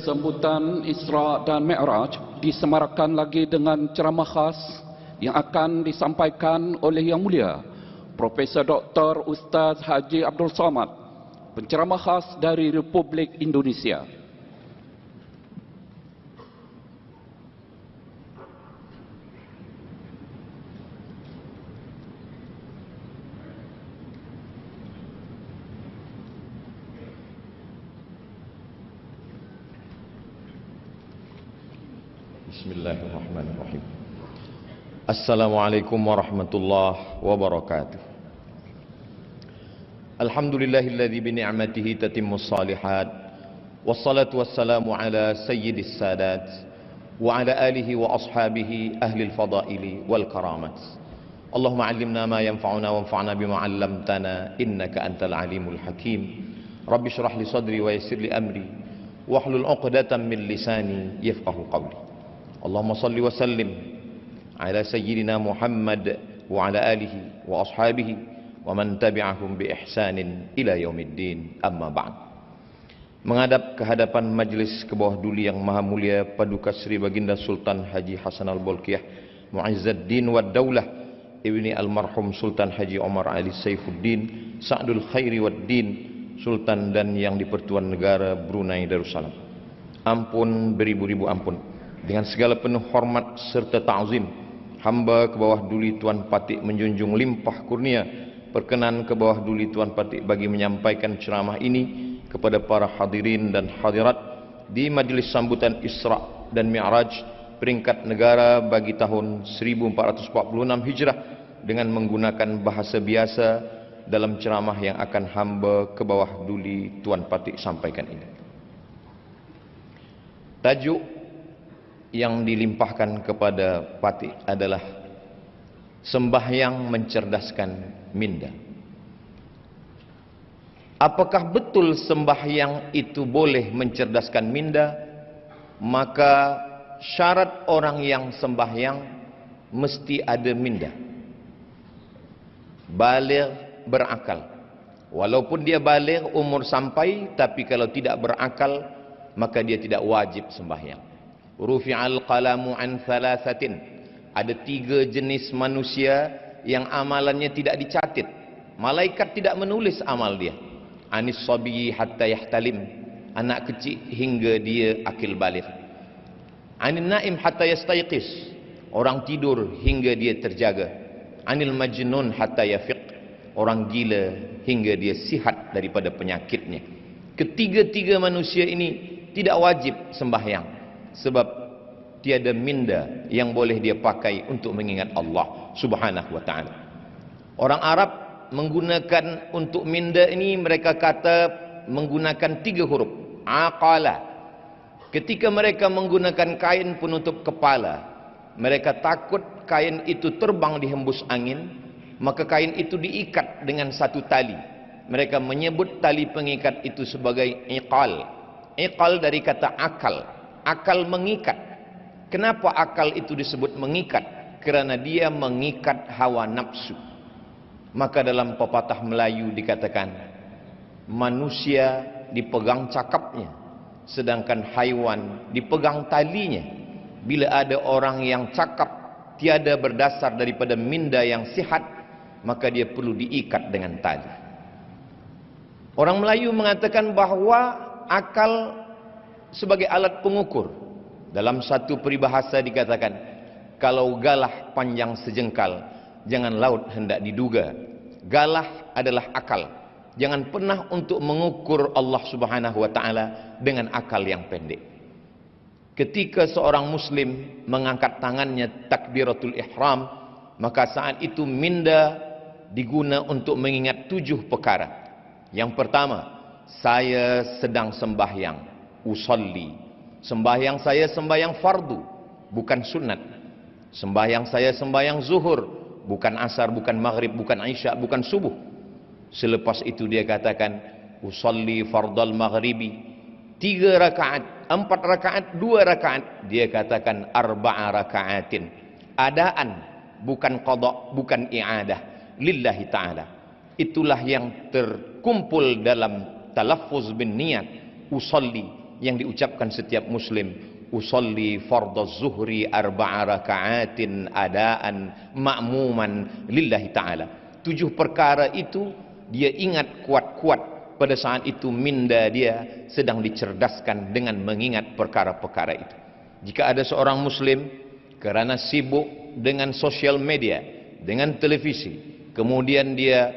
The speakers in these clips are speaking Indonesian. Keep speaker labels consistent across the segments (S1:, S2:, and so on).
S1: Sambutan Isra dan Mi'raj disemarakan lagi dengan ceramah khas yang akan disampaikan oleh Yang Mulia Profesor Dr. Ustaz Haji Abdul Somad, penceramah khas dari Republik Indonesia.
S2: Bismillahirrahmanirrahim. Assalamualaikum warahmatullahi wabarakatuh. Alhamdulillahilladzi bi ni'matihi tatimmus shalihat. Wassalatu wassalamu ala sayyidis sadat wa ala alihi wa ashabihi ahlil fadaili wal karamat. Allahumma 'allimna ma yanfa'una wanfa'na bima 'allamtana innaka antal alimul hakim. Rabbi shrah li sadri wa yassir li amri wahlul 'uqdatam min lisani yafqahu qawli. Allahumma salli wa sallim ala sayyidina Muhammad wa ala alihi wa ashabihi wa man tabi'ahum bi ihsanin ila yaumiddin, amma ba'd. Menghadap ke hadapan majlis ke bawah duli yang maha mulia Paduka Sri Baginda Sultan Haji Hasan Al-Bolkiah Mu'izzuddin wad Daulah Ibni Almarhum Sultan Haji Omar Ali Saifuddin Sa'dul Khairi wad Din Sultan dan yang di-Pertuan Negara Brunei Darussalam. Ampun beribu-ribu ampun. Dengan segala penuh hormat serta ta'zim, hamba ke bawah duli Tuan Patik menjunjung limpah kurnia perkenan ke bawah duli Tuan Patik bagi menyampaikan ceramah ini kepada para hadirin dan hadirat di majlis sambutan Isra dan Mi'raj peringkat negara bagi tahun 1446 Hijrah dengan menggunakan bahasa biasa dalam ceramah yang akan hamba ke bawah duli Tuan Patik sampaikan ini. Tajuk yang dilimpahkan kepada Patik adalah sembahyang mencerdaskan minda. Apakah betul sembahyang itu boleh mencerdaskan minda? Maka syarat orang yang sembahyang mesti ada minda, baligh, berakal. Walaupun dia baligh umur sampai, tapi kalau tidak berakal maka dia tidak wajib sembahyang. Rufi'al qalamu an thalathatin. Ada 3 jenis manusia yang amalannya tidak dicatat. Malaikat tidak menulis amal dia. Anis sabiyi hatta yahtalim, anak kecil hingga dia akil baligh. Anin naim hatta yastayqis, orang tidur hingga dia terjaga. Anil majnun hatta yafiq, orang gila hingga dia sihat daripada penyakitnya. Ketiga-tiga manusia ini tidak wajib sembahyang, sebab tiada minda yang boleh dia pakai untuk mengingat Allah Subhanahu wa ta'ala. Orang Arab menggunakan untuk minda ini, mereka kata menggunakan 3 huruf, aqala. Ketika mereka menggunakan kain penutup kepala, mereka takut kain itu terbang dihembus angin, maka kain itu diikat dengan satu tali. Mereka menyebut tali pengikat itu sebagai iqal. Iqal dari kata akal. Akal mengikat. Kenapa akal itu disebut mengikat? Kerana dia mengikat hawa nafsu. Maka dalam pepatah Melayu dikatakan, manusia dipegang cakapnya, sedangkan haiwan dipegang talinya. Bila ada orang yang cakap tiada berdasar daripada minda yang sihat, maka dia perlu diikat dengan tali. Orang Melayu mengatakan bahawa akal sebagai alat pengukur. Dalam satu peribahasa dikatakan, kalau galah panjang sejengkal, jangan laut hendak diduga. Galah adalah akal. Jangan pernah untuk mengukur Allah Subhanahu wa ta'ala dengan akal yang pendek. Ketika seorang muslim mengangkat tangannya takbiratul ihram, maka saat itu minda diguna untuk mengingat 7 perkara. Yang pertama, saya sedang sembahyang, usolli. Sembahyang saya sembahyang fardu, bukan sunat. Sembahyang saya sembahyang zuhur, bukan asar, bukan maghrib, bukan isya, bukan subuh. Selepas itu dia katakan, usolli fardal maghribi, 3 rakaat, 4 rakaat, 2 rakaat. Dia katakan arba'a rakaatin. Adaan, bukan qada, bukan i'adah, lillahi ta'ala. Itulah yang terkumpul dalam talaffuz bin niat usolli yang diucapkan setiap muslim. Usolli fardaz zuhri arba'a raka'atin adaan ma'muman lillahi ta'ala. 7 perkara itu dia ingat kuat-kuat. Pada saat itu minda dia sedang dicerdaskan dengan mengingat perkara-perkara itu. Jika ada seorang muslim kerana sibuk dengan sosial media, dengan televisi, kemudian dia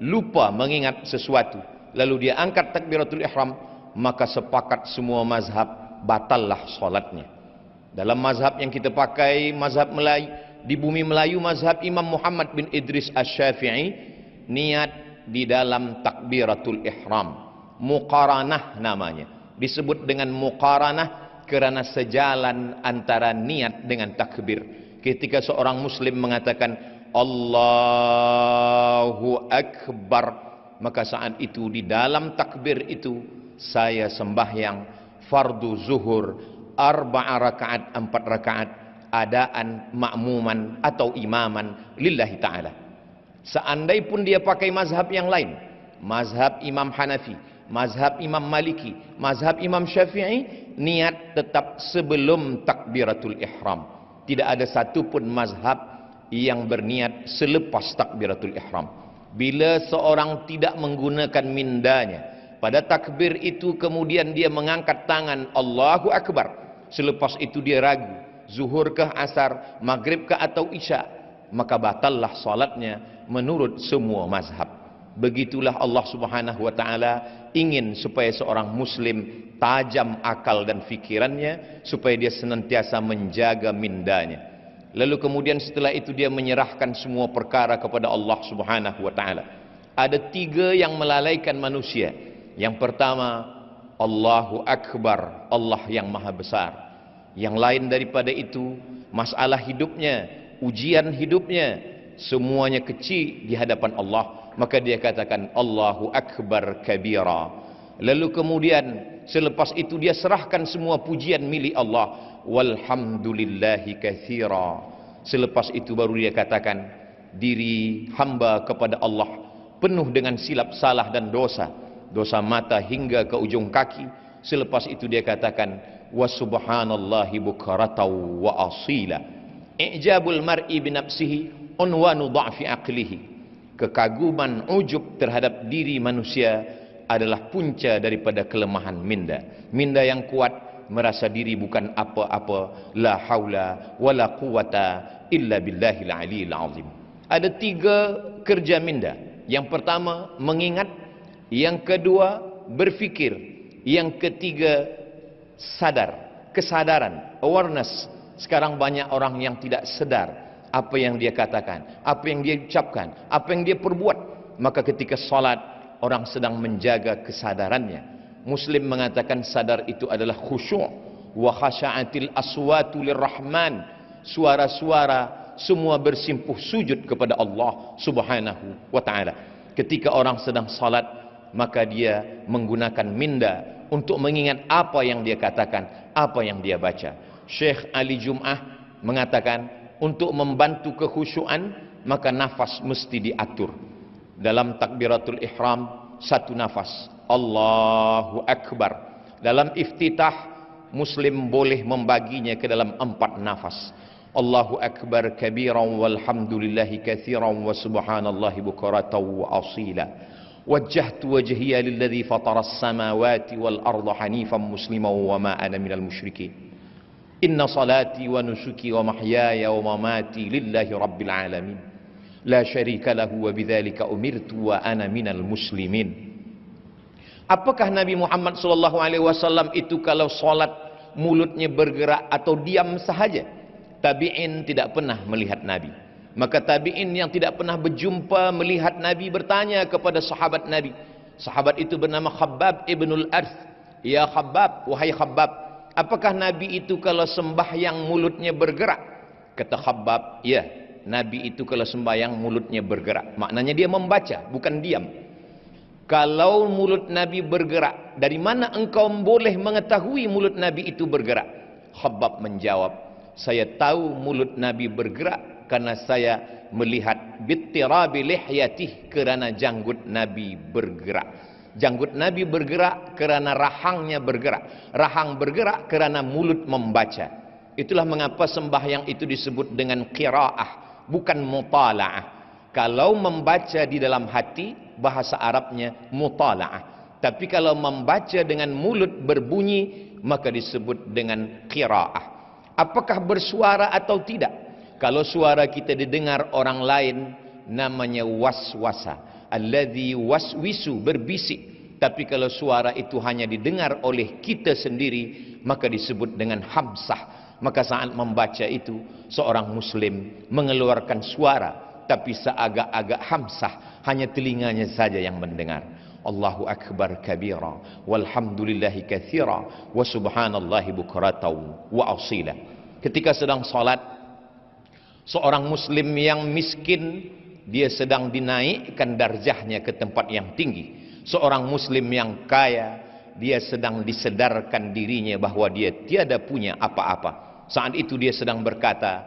S2: lupa mengingat sesuatu, lalu dia angkat takbiratul ihram, maka sepakat semua mazhab, batallah solatnya. Dalam mazhab yang kita pakai, mazhab Melayu, di bumi Melayu, mazhab Imam Muhammad bin Idris Asy-Syafi'i, niat di dalam takbiratul ihram, muqaranah namanya. Disebut dengan muqaranah kerana sejalan antara niat dengan takbir. Ketika seorang muslim mengatakan Allahu Akbar, maka saat itu di dalam takbir itu saya sembahyang fardu zuhur 4 rakaat, 4 rakaat adaan ma'muman atau imaman lillahi ta'ala. Seandai pun dia pakai mazhab yang lain, mazhab Imam Hanafi, mazhab Imam Maliki, mazhab Imam Syafi'i, niat tetap sebelum takbiratul ihram. Tidak ada satu pun mazhab yang berniat selepas takbiratul ihram. Bila seorang tidak menggunakan mindanya pada takbir itu, kemudian dia mengangkat tangan Allahu Akbar, selepas itu dia ragu zuhur kah, asar, maghrib kah atau isya, maka batallah salatnya menurut semua mazhab. Begitulah Allah Subhanahu wa taala ingin supaya seorang muslim tajam akal dan fikirannya, supaya dia senantiasa menjaga mindanya. Lalu kemudian setelah itu dia menyerahkan semua perkara kepada Allah Subhanahu wa taala. Ada 3 yang melalaikan manusia. Yang pertama, Allahu Akbar, Allah yang maha besar. Yang lain daripada itu, masalah hidupnya, ujian hidupnya, semuanya kecil di hadapan Allah, maka dia katakan Allahu Akbar kabira. Lalu kemudian selepas itu dia serahkan semua pujian milik Allah, walhamdulillahi katsira. Selepas itu baru dia katakan diri hamba kepada Allah penuh dengan silap salah dan dosa, dosa mata hingga ke ujung kaki. Selepas itu dia katakan wa subhanallahi bukaratan wa asila. I'jabul mar'i binafsihi unwanu dha'fi aqlihi. Kekaguman, ujub terhadap diri manusia adalah punca daripada kelemahan minda. Minda yang kuat merasa diri bukan apa-apa, la haula wala quwata illa billahil aliyil azim. Ada 3 kerja minda. Yang pertama mengingat, yang kedua berfikir, yang ketiga sadar, kesadaran, awareness. Sekarang banyak orang yang tidak sadar apa yang dia katakan, apa yang dia ucapkan, apa yang dia perbuat. Maka ketika salat, orang sedang menjaga kesadarannya. Muslim mengatakan sadar itu adalah khusyuk. Wa khasha'atil aswatu lirrahman. Suara-suara semua bersimpuh sujud kepada Allah Subhanahu wa ta'ala. Ketika orang sedang salat, maka dia menggunakan minda untuk mengingat apa yang dia katakan, apa yang dia baca. Syekh Ali Jum'ah mengatakan, untuk membantu kekhusyuan, maka nafas mesti diatur. Dalam takbiratul ihram, 1 nafas, Allahu Akbar. Dalam iftitah, muslim boleh membaginya ke dalam 4 nafas. Allahu Akbar kabiran walhamdulillahi katsiran wa subhanallahi bukratan wa asila. Wajjahtu wajhiya lilladzi fataras samawati wal arda hanifan musliman wa ma ana minal musyrikin. Inna salati wa nusuki wa mahyaya wa mamati lillahi rabbil alamin. La syarika lahu wa bidzalika umirtu wa ana minal muslimin. Apakah Nabi Muhammad SAW itu kalau salat mulutnya bergerak atau diam sahaja? Tabi'in tidak pernah melihat Nabi. Maka tabi'in yang tidak pernah berjumpa melihat Nabi bertanya kepada sahabat Nabi, Sahabat itu bernama Khabbab ibnul Arth. Ya Khabbab, wahai Khabbab, apakah Nabi itu kalau sembahyang mulutnya bergerak? Kata Khabbab, ya, Nabi itu kalau sembahyang mulutnya bergerak. Maknanya dia membaca, bukan diam. Kalau mulut Nabi bergerak, dari mana engkau boleh mengetahui mulut Nabi itu bergerak? Khabbab menjawab, saya tahu mulut Nabi bergerak karena saya melihat bittirabi lihyatih, kerana janggut Nabi bergerak. Janggut Nabi bergerak kerana rahangnya bergerak. Rahang bergerak kerana mulut membaca. Itulah mengapa sembahyang itu disebut dengan qiraah, bukan mutala'ah. Kalau membaca di dalam hati, bahasa Arabnya mutala'ah. Tapi kalau membaca dengan mulut berbunyi, maka disebut dengan qiraah. Apakah bersuara atau tidak? Kalau suara kita didengar orang lain, namanya waswasa. Alladzi waswisu, berbisik. Tapi kalau suara itu hanya didengar oleh kita sendiri, maka disebut dengan hamsah. Maka saat membaca itu, seorang muslim mengeluarkan suara, tapi seagak-agak hamsah, hanya telinganya saja yang mendengar. Allahu akbar kabira, walhamdulillahi katsira, wa subhanallahi bukratan wa asila. Ketika sedang salat, seorang muslim yang miskin, dia sedang dinaikkan darjahnya ke tempat yang tinggi. Seorang muslim yang kaya, dia sedang disedarkan dirinya bahwa dia tiada punya apa-apa. Saat itu dia sedang berkata,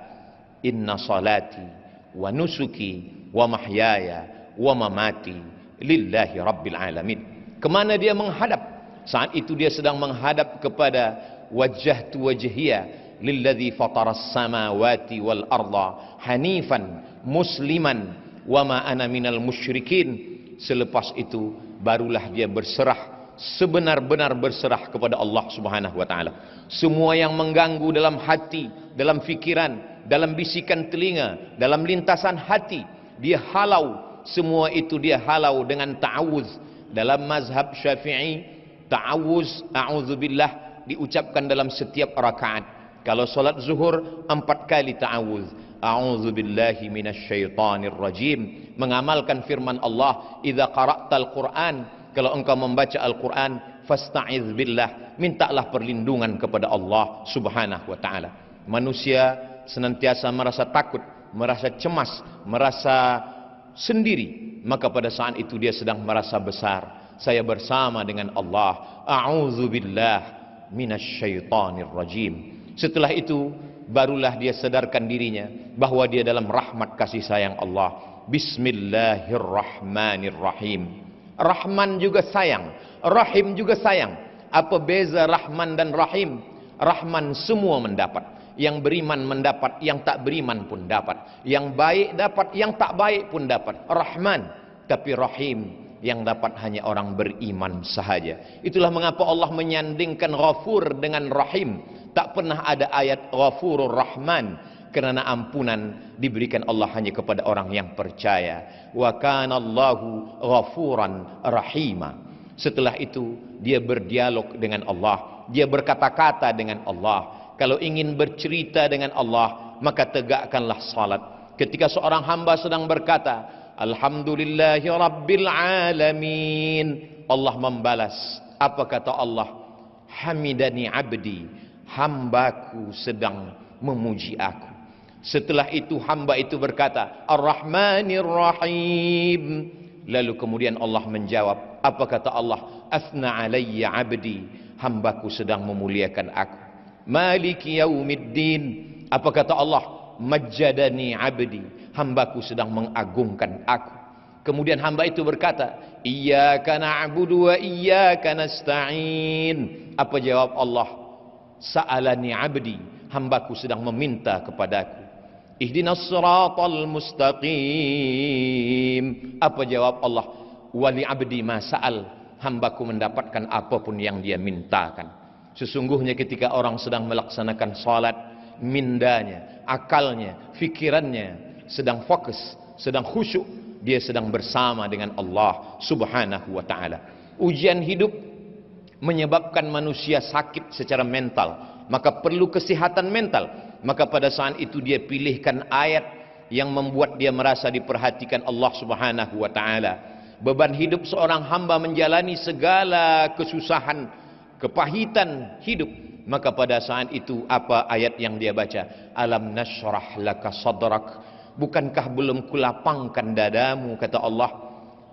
S2: inna salati wa nusuki wa mahyaya wa mamati lillahi rabbil alamin. Kemana dia menghadap? Saat itu dia sedang menghadap kepada wajjahtu wajhiya lilladzi fataras samawati wal arda hanifan musliman wa ma ana minal musyrikin. Selepas itu barulah dia berserah, sebenar-benar berserah kepada Allah Subhanahu wa taala. Semua yang mengganggu dalam hati, dalam fikiran, dalam bisikan telinga, dalam lintasan hati, dia halau. Semua itu dia halau dengan ta'awuz. Dalam mazhab Syafi'i, ta'awuz, a'udzubillah, diucapkan dalam setiap rakaat. Kalau solat zuhur 4 kali ta'awuz. A'udzubillahi minasyaitonir rajim. Mengamalkan firman Allah, idza qara'tal Qur'an, kalau engkau membaca Al-Quran, fasta'iz billah, mintalah perlindungan kepada Allah Subhanahu wa taala. Manusia senantiasa merasa takut, merasa cemas, merasa sendiri, maka pada saat itu dia sedang merasa besar. Saya bersama dengan Allah. A'udzubillah minasyaitonir rajim. Setelah itu barulah dia sadarkan dirinya bahwa dia dalam rahmat kasih sayang Allah. Bismillahirrahmanirrahim. Rahman juga sayang, Rahim juga sayang. Apa beza Rahman dan Rahim? Rahman semua mendapat. Yang beriman mendapat, yang tak beriman pun dapat. Yang baik dapat, yang tak baik pun dapat. Rahman. Tapi Rahim, yang dapat hanya orang beriman sahaja. Itulah mengapa Allah menyandingkan Ghafur dengan Rahim. Tak pernah ada ayat Ghafurur Rahman, kerana ampunan diberikan Allah hanya kepada orang yang percaya. Wa kana Allahu ghafuran rahima. Setelah itu dia berdialog dengan Allah, dia berkata-kata dengan Allah. Kalau ingin bercerita dengan Allah, maka tegakkanlah salat. Ketika seorang hamba sedang berkata, alhamdulillahi rabbil alamin, Allah membalas. Apa kata Allah? Hamidani abdi, hambaku sedang memuji aku. Setelah itu hamba itu berkata, Ar-Rahmanir Rahim. Lalu kemudian Allah menjawab, apa kata Allah? Asna alayya abdi, hambaku sedang memuliakan aku. Maliki yaumiddin. Apa kata Allah? Majjadani abdi, hambaku sedang mengagungkan aku. Kemudian hamba itu berkata, Iyyaka na'budu wa iyyaka nasta'in. Apa jawab Allah? Sa'alani abdi, hambaku sedang meminta kepadaku. Ihdinas siratal mustaqim. Apa jawab Allah? Wali abdi ma sa'al, hambaku mendapatkan apapun yang dia mintakan. Sesungguhnya ketika orang sedang melaksanakan salat, mindanya, akalnya, fikirannya sedang fokus, sedang khusyuk, dia sedang bersama dengan Allah Subhanahu wa taala. Ujian hidup menyebabkan manusia sakit secara mental, maka perlu kesehatan mental. Maka pada saat itu dia pilihkan ayat yang membuat dia merasa diperhatikan Allah Subhanahu wa taala. beban hidup seorang hamba menjalani segala kesusahan, kepahitan hidup, maka pada saat itu apa ayat yang dia baca? Alam nashrah laka sadrak, bukankah belum kulapangkan dadamu, kata Allah.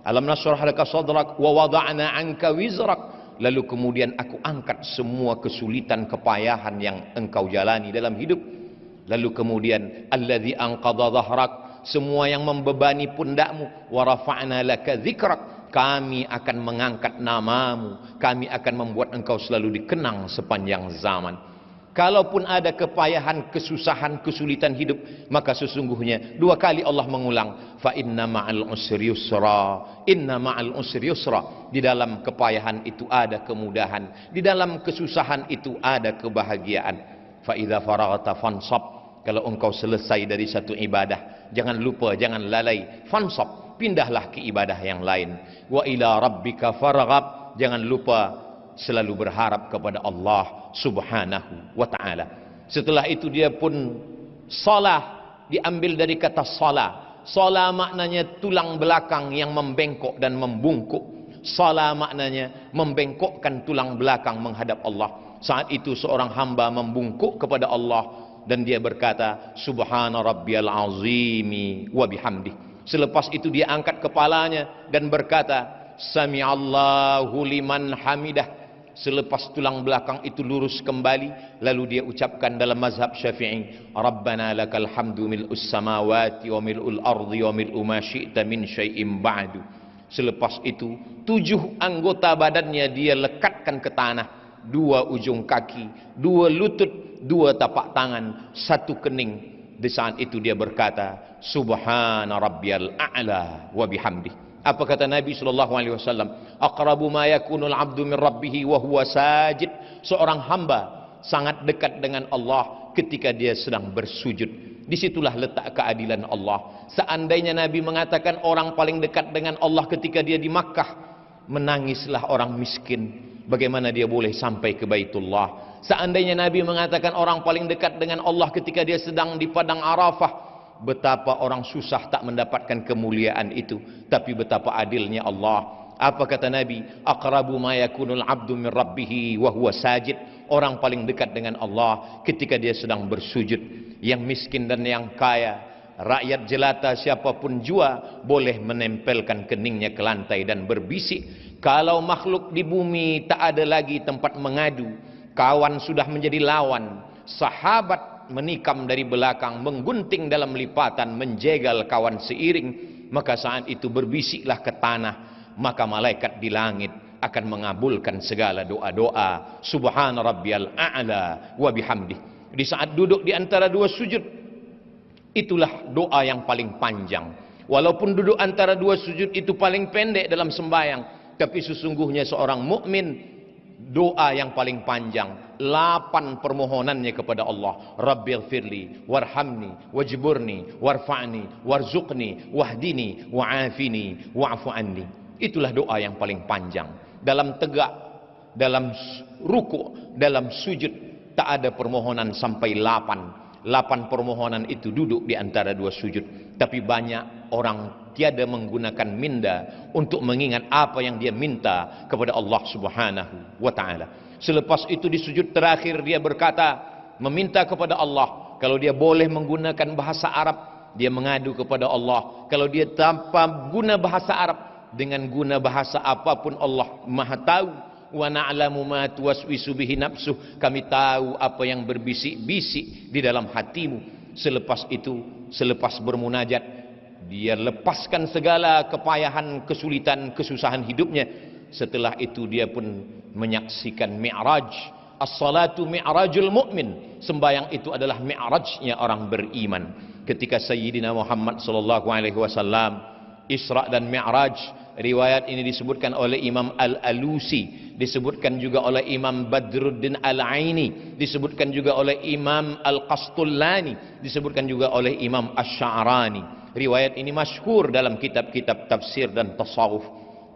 S2: Alam nashrah laka sadrak wa wada'na anka wizrak, lalu kemudian aku angkat semua kesulitan, kepayahan yang engkau jalani dalam hidup. Lalu kemudian alladzi anqadha dhahrak, semua yang membebani pundakmu. Wa rafa'na laka dzikrak, kami akan mengangkat namamu, kami akan membuat engkau selalu dikenang sepanjang zaman. Kalaupun ada kepayahan, kesusahan, kesulitan hidup, maka sesungguhnya dua kali Allah mengulang, fa inna ma'al usri yusra, inna ma'al usri yusra. Di dalam kepayahan itu ada kemudahan, di dalam kesusahan itu ada kebahagiaan. Fa idza faraghta fansab, kalau engkau selesai dari satu ibadah, jangan lupa, jangan lalai, fansab, pindahlah ke ibadah yang lain. Wa ila rabbika farghab, jangan lupa selalu berharap kepada Allah subhanahu wa ta'ala. Setelah itu dia pun salah, diambil dari kata salah. Salah maknanya tulang belakang yang membengkok dan membungkuk. Salah maknanya membengkokkan tulang belakang menghadap Allah. Saat itu seorang hamba membungkuk kepada Allah dan dia berkata, Subhana rabbiyal azimi wa bihamdih. Selepas itu dia angkat kepalanya dan berkata, Sami'allahu liman hamidah. Selepas tulang belakang itu lurus kembali, lalu dia ucapkan dalam mazhab Syafi'i, Rabbana lakal hamdu mil'us samawati wa mil'ul ardi wa mil'u ma syi'ta min syai'im ba'du. Selepas itu 7 anggota badannya dia lekatkan ke tanah. 2 ujung kaki, 2 lutut, 2 tapak tangan, 1 kening. Di saat itu dia berkata, Subhana rabbiyal a'la wa bihamdih. Apa kata Nabi SAW? Aqrabu ma yakunul abdu min rabbihi wa huwa sajid. Seorang hamba sangat dekat dengan Allah ketika dia sedang bersujud. Disitulah letak keadilan Allah. Seandainya Nabi mengatakan orang paling dekat dengan Allah ketika dia di Makkah, menangislah orang miskin. Bagaimana dia boleh sampai ke Baitullah? Seandainya Nabi mengatakan orang paling dekat dengan Allah ketika dia sedang di padang Arafah, betapa orang susah tak mendapatkan kemuliaan itu. Tapi betapa adilnya Allah. Apa kata Nabi? Aqrabu ma yakunul abdu min rabbihi wa huwa sajid. Orang paling dekat dengan Allah ketika dia sedang bersujud. Yang miskin dan yang kaya, rakyat jelata siapapun jua, boleh menempelkan keningnya ke lantai dan berbisik. Kalau makhluk di bumi tak ada lagi tempat mengadu, kawan sudah menjadi lawan, sahabat menikam dari belakang, menggunting dalam lipatan, menjegal kawan seiring, maka saat itu berbisiklah ke tanah, maka malaikat di langit akan mengabulkan segala doa-doa. Subhana rabbiyal a'la wa bihamdih. Di saat duduk di antara 2 sujud, itulah doa yang paling panjang. Walaupun duduk antara 2 sujud itu paling pendek dalam sembahyang, tapi sesungguhnya seorang mukmin doa yang paling panjang, 8 permohonannya kepada Allah. Rabbighfirli warhamni wajburni warfa'ni warzuqni wahdini wa'afini wa'fu anni. Itulah doa yang paling panjang. Dalam tegak, dalam ruku', dalam sujud, tak ada permohonan sampai 8 permohonan itu duduk di antara 2 sujud. Tapi banyak orang tiada menggunakan minda untuk mengingat apa yang dia minta kepada Allah subhanahu wa ta'ala. Selepas itu di sujud terakhir dia berkata, meminta kepada Allah. Kalau dia boleh menggunakan bahasa Arab, dia mengadu kepada Allah. Kalau dia tanpa guna bahasa Arab, dengan guna bahasa apapun Allah Maha tahu. Wa na'lamu ma tuwaswisu bihi nafsuh, kami tahu apa yang berbisik-bisik di dalam hatimu. Selepas itu, selepas bermunajat, dia lepaskan segala kepayahan, kesulitan, kesusahan hidupnya. Setelah itu dia pun menyaksikan Mi'raj. As-salatu mi'rajul mu'min. Sembahyang itu adalah mi'rajnya orang beriman. Ketika Sayyidina Muhammad sallallahu alaihi wasallam Isra dan Mi'raj, riwayat ini disebutkan oleh Imam Al-Alusi, disebutkan juga oleh Imam Badruddin Al-Aini, disebutkan juga oleh Imam Al-Qastullani, disebutkan juga oleh Imam Asy-Sya'rani. Riwayat ini masyhur dalam kitab-kitab tafsir dan tasawuf.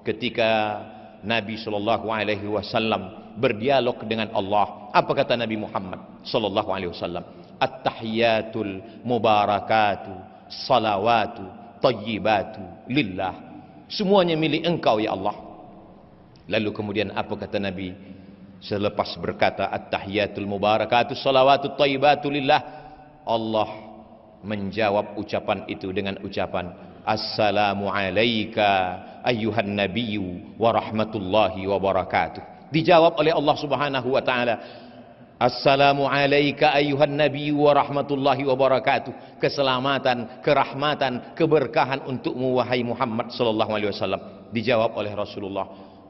S2: Ketika Nabi sallallahu alaihi wasallam berdialog dengan Allah, apa kata Nabi Muhammad sallallahu alaihi wasallam? At-tahiyatul mubarakatu salawatu tayyibatu lillah. Semuanya milik Engkau ya Allah. Lalu kemudian apa kata Nabi selepas berkata at-tahiyatul mubarakatus salawatut thayyibatu lillah? Allah menjawab ucapan itu dengan ucapan assalamu alayka ayyuhan nabiyyu wa rahmatullahi wa barakatuh. Dijawab oleh Allah Subhanahu wa taala, assalamu alayka ayyuhan nabiyyu wa rahmatullahi wa barakatuh. Keselamatan, kerahmatan, keberkahan untukmu wahai Muhammad sallallahu alaihi wasallam. Dijawab oleh Rasulullah,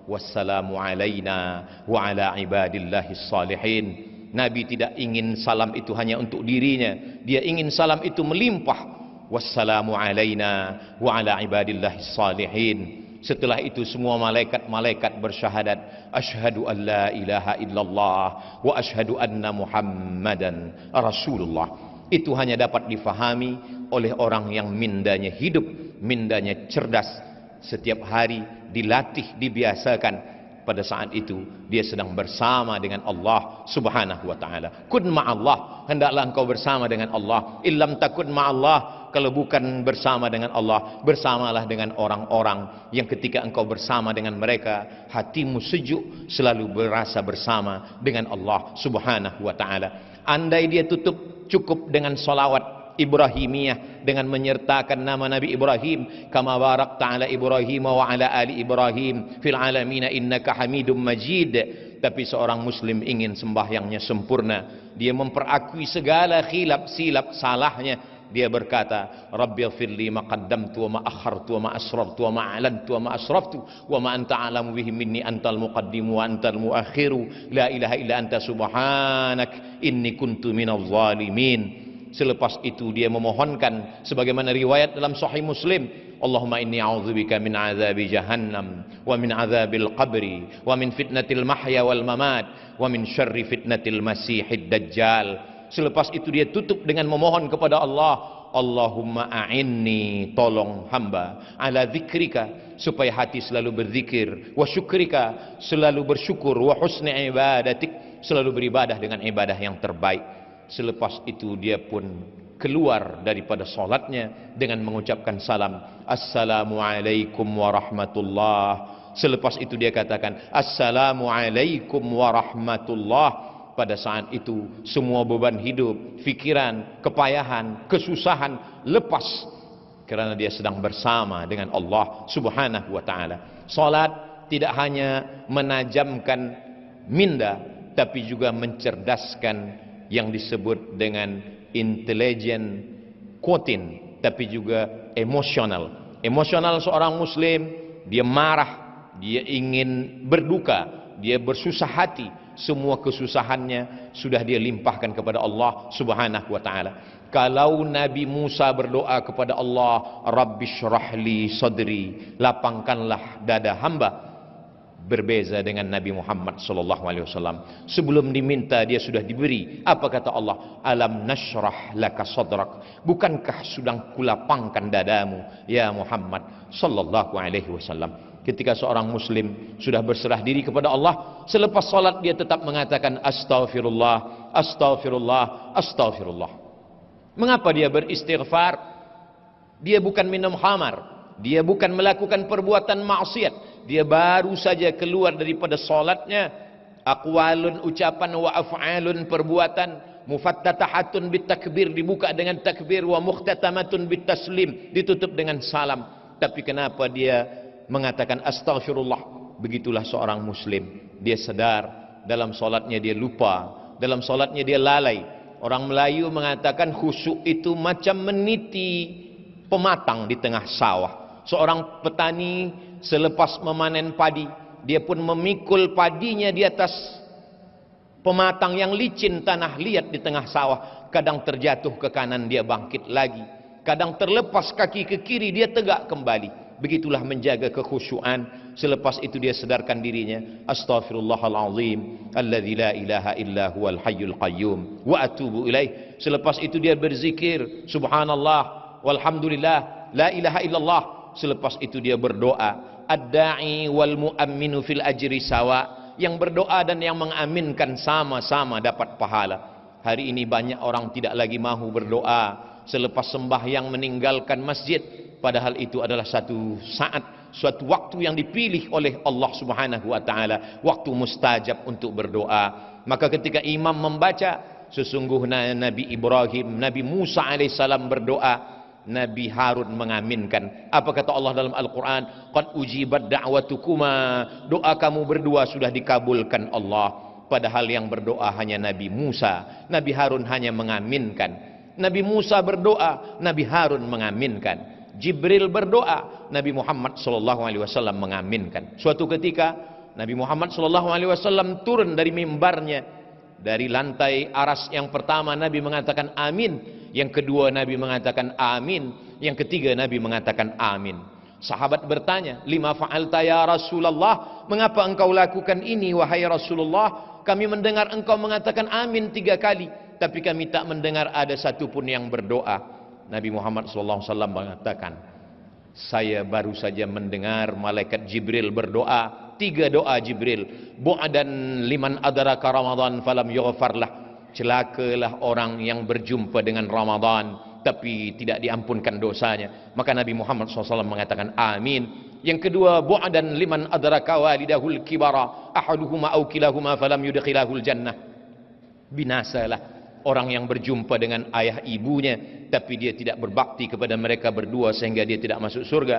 S2: wassalamu alaina wa ala ibadillahis salihin. Nabi tidak ingin salam itu hanya untuk dirinya, dia ingin salam itu melimpah. Wassalamu alaina wa ala ibadillahis salihin. Setelah itu semua malaikat-malaikat bersyahadat asyhadu an la ilaha illallah wa asyhadu anna muhammadan rasulullah. Itu hanya dapat difahami oleh orang yang mindanya hidup, mindanya cerdas. Setiap hari dilatih, dibiasakan. Pada saat itu dia sedang bersama dengan Allah Subhanahu wa taala. Kun ma'allah, hendaklah engkau bersama dengan Allah. Illam takun ma'allah, kalau bukan bersama dengan Allah, bersamalah dengan orang-orang yang ketika engkau bersama dengan mereka hatimu sejuk, selalu berasa bersama dengan Allah Subhanahu wa taala. Andai dia cukup dengan salawat Ibrahimiyah dengan menyertakan nama Nabi Ibrahim, kama barakta ala Ibrahim wa ala ali Ibrahim fil alamin innaka Hamidum Majid. Tapi seorang muslim ingin sembahyangnya sempurna, dia memperakui segala silap salahnya. Dia berkata, Rabbighfirli ma qaddamtu wa ma akhartu wa ma asrartu wa ma a'lantu wa ma asraftu wa ma anta a'lamu bihi minni antal muqaddimu wa antal muakhiru la ilaha illa anta subhanak inni kuntu minadh zalimin. Selepas itu dia memohonkan sebagaimana riwayat dalam Sahih Muslim, Allahumma inni a'udzubika min azabi jahannam wa min azabil qabri wa min fitnatil mahya wal mamat wa min syarri fitnatil masihid dajjal. Selepas itu dia tutup dengan memohon kepada Allah, Allahumma a'inni, tolong hamba, ala zikrika, supaya hati selalu berzikir, wa syukrika, selalu bersyukur, wa husni ibadatik, selalu beribadah dengan ibadah yang terbaik. Selepas itu dia pun keluar daripada solatnya dengan mengucapkan salam, Assalamualaikum warahmatullah. Selepas itu dia katakan Assalamualaikum warahmatullah. Pada saat itu semua beban hidup, fikiran, kepayahan, kesusahan lepas, kerana dia sedang bersama dengan Allah Subhanahu wa taala. Salat tidak hanya menajamkan minda, tapi juga mencerdaskan yang disebut dengan intelligent quotient, tapi juga emosional. Emosional seorang muslim, dia marah, dia ingin berduka, dia bersusah hati, semua kesusahannya sudah dia limpahkan kepada Allah Subhanahu wa taala. Kalau Nabi Musa berdoa kepada Allah, Rabbishrahli sadri, lapangkanlah dada hamba, berbeza dengan Nabi Muhammad sallallahu alaihi wasallam. Sebelum diminta dia sudah diberi. Apa kata Allah? Alam nashrah laka sadrak, bukankah sudah kulapangkan dadamu ya Muhammad sallallahu alaihi wasallam. Ketika seorang muslim sudah berserah diri kepada Allah, selepas salat dia tetap mengatakan astaghfirullah, astaghfirullah, astaghfirullah. Mengapa dia beristighfar? Dia bukan minum khamar, dia bukan melakukan perbuatan maksiat, dia baru saja keluar daripada salatnya, aqwalun, ucapan, wa af'alun, perbuatan, mufattatahatun bitakbir, dibuka dengan takbir, wa mukhtatamatun bitaslim, ditutup dengan salam. Tapi kenapa dia mengatakan astaghfirullah? Begitulah seorang muslim, dia sadar dalam salatnya dia lupa, dalam salatnya dia lalai. Orang Melayu mengatakan khusyuk itu macam meniti pematang di tengah sawah. Seorang petani selepas memanen padi, dia pun memikul padinya di atas pematang yang licin, tanah liat di tengah sawah. Kadang terjatuh ke kanan, dia bangkit lagi. Kadang terlepas kaki ke kiri, dia tegak kembali. Begitulah menjaga kekhusyuan. Selepas itu dia sedarkan dirinya, astaghfirullahalazim alladzi la ilaha illa huwal hayyul qayyum wa atubu ilaih. Selepas itu dia berzikir subhanallah walhamdulillah la ilaha illallah. Selepas itu dia berdoa, ad-da'i wal mu'amminu fil ajri sawa, yang berdoa dan yang mengaminkan sama-sama dapat pahala. Hari ini banyak orang tidak lagi mahu berdoa selepas sembahyang meninggalkan masjid, padahal itu adalah satu saat, suatu waktu yang dipilih oleh Allah Subhanahu wa taala, waktu mustajab untuk berdoa. Maka ketika imam membaca, sesungguhnya Nabi Ibrahim, Nabi Musa alaihissalam berdoa, Nabi Harun mengaminkan. Apa kata Allah dalam Al-Quran? Qad ujibat da'watukuma, doa kamu berdua sudah dikabulkan Allah. Padahal yang berdoa hanya Nabi Musa, Nabi Harun hanya mengaminkan. Nabi Musa berdoa, Nabi Harun mengaminkan. Jibril berdoa, Nabi Muhammad SAW mengaminkan. Suatu ketika Nabi Muhammad SAW turun dari mimbarnya, dari lantai aras yang pertama Nabi mengatakan amin, yang kedua Nabi mengatakan amin, yang ketiga Nabi mengatakan amin. Sahabat bertanya, lima fa'alta ya Rasulullah, mengapa engkau lakukan ini wahai Rasulullah? Kami mendengar engkau mengatakan amin 3 kali, tapi kami tak mendengar ada satu pun yang berdoa. Nabi Muhammad SAW mengatakan, saya baru saja mendengar malaikat Jibril berdoa, 3 doa Jibril. Bu'adan liman adraka Ramadan falam yughfarlah, celakalah orang yang berjumpa dengan Ramadan tapi tidak diampunkan dosanya. Maka Nabi Muhammad SAW mengatakan amin. Yang kedua, bu'adan liman adraka walidahul kibara ahaduhuma aw kilahuma falam yudkhilahul jannah, binasalah orang yang berjumpa dengan ayah ibunya tapi dia tidak berbakti kepada mereka berdua sehingga dia tidak masuk surga.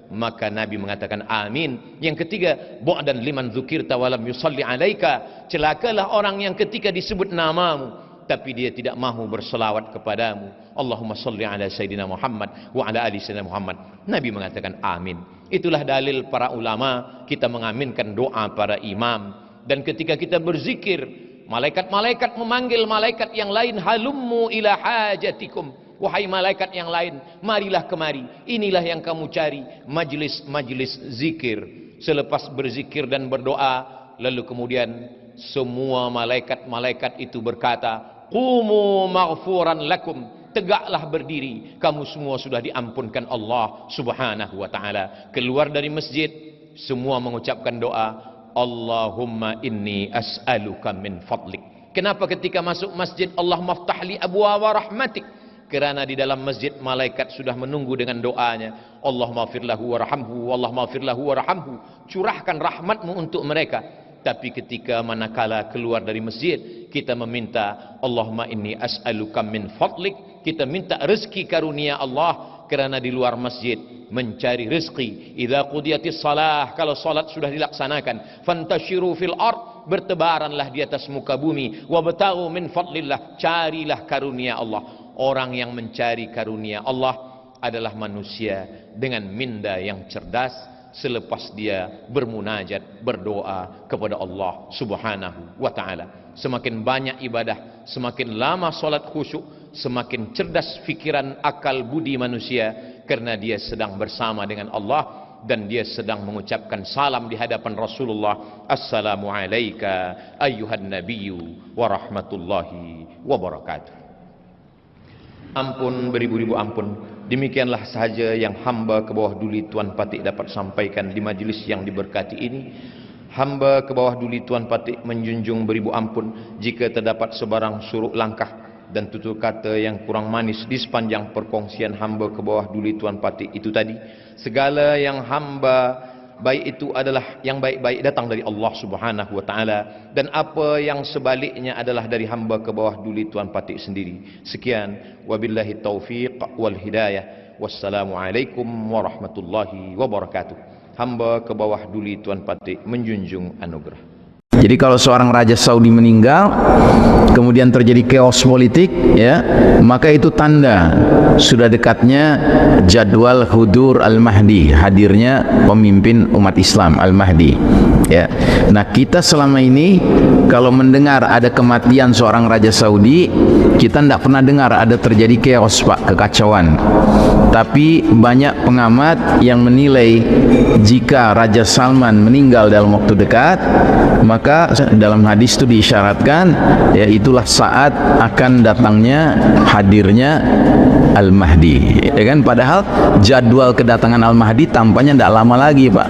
S2: Maka Nabi mengatakan amin. Yang ketiga, bu'dan liman dzukirta walam yusalli alaika, celakalah orang yang ketika disebut namamu tapi dia tidak mahu berselawat kepadamu. Allahumma salli ala Sayyidina Muhammad wa ala ali Sayyidina Muhammad. Nabi mengatakan amin. Itulah dalil para ulama kita mengaminkan doa para imam. Dan ketika kita berzikir, malaikat-malaikat memanggil malaikat yang lain, halummu ila hajatikum, wahai malaikat yang lain, marilah kemari, inilah yang kamu cari, majlis-majlis zikir. Selepas berzikir dan berdoa, lalu kemudian semua malaikat-malaikat itu berkata, qumu maghfuran lakum, tegaklah berdiri, kamu semua sudah diampunkan Allah Subhanahu wa taala. Keluar dari masjid, semua mengucapkan doa, Allahumma inni as'aluka min fadlik. Kenapa ketika masuk masjid Allah maftahli abwaaba rahmatik? Kerana di dalam masjid malaikat sudah menunggu dengan doanya, Allahumma firlahu warhamhu, Allahumma firlahu warhamhu, curahkan rahmatmu untuk mereka. Tapi ketika manakala keluar dari masjid, kita meminta Allahumma inni as'aluka min fadlik, kita minta rezeki karunia Allah. Kerana di luar masjid mencari rezeki, idza qudiyatis salah, kalau salat sudah dilaksanakan, fantashiru fil ard, bertebaranlah di atas muka bumi, wabtaghu min fadlillah, carilah karunia Allah. Orang yang mencari karunia Allah adalah manusia dengan minda yang cerdas selepas dia bermunajat, berdoa kepada Allah Subhanahu wa taala. Semakin banyak ibadah, semakin lama salat khusyuk, semakin cerdas fikiran, akal, budi manusia, karena dia sedang bersama dengan Allah dan dia sedang mengucapkan salam di hadapan Rasulullah. Assalamu alayka ayyuhan nabiyyu wa rahmatullahi wa barakatuh. Ampun beribu-ribu ampun. Demikianlah sahaja yang hamba ke bawah duli Tuan Patik dapat sampaikan di majlis yang diberkati ini. Hamba ke bawah duli Tuan Patik menjunjung beribu ampun jika terdapat sebarang suruk langkah dan tutur kata yang kurang manis di sepanjang perkongsian hamba ke bawah duli Tuan Patik itu tadi. Segala yang hamba baik itu adalah yang baik-baik datang dari Allah Subhanahu wa taala, dan apa yang sebaliknya adalah dari hamba ke bawah duli Tuan Patik sendiri. Sekian, wabillahi taufiq wal hidayah. Wassalamualaikum warahmatullahi wabarakatuh. Hamba ke bawah duli Tuan Patik menjunjung anugerah.
S3: Jadi kalau seorang raja Saudi meninggal, kemudian terjadi chaos politik, ya, maka itu tanda sudah dekatnya jadwal hudur Al-Mahdi, hadirnya pemimpin umat Islam Al-Mahdi. Ya. Nah, kita selama ini kalau mendengar ada kematian seorang raja Saudi, kita tidak pernah dengar ada terjadi chaos, Pak, kekacauan. Tapi banyak pengamat yang menilai jika Raja Salman meninggal dalam waktu dekat, maka dalam hadis itu diisyaratkan, ya, itulah saat akan datangnya hadirnya Al-Mahdi, ya kan? Padahal jadwal kedatangan Al-Mahdi tampaknya tidak lama lagi, Pak.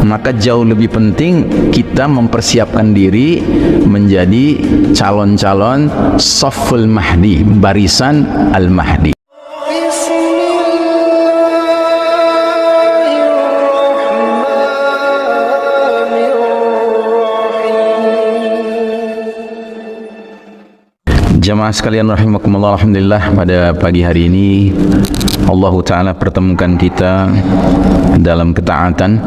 S3: Maka jauh lebih penting kita mempersiapkan diri menjadi calon-calon Safful Mahdi, barisan Al-Mahdi. Jamaah sekalian rahimakumullah, alhamdulillah pada pagi hari ini Allah Ta'ala pertemukan kita dalam ketaatan.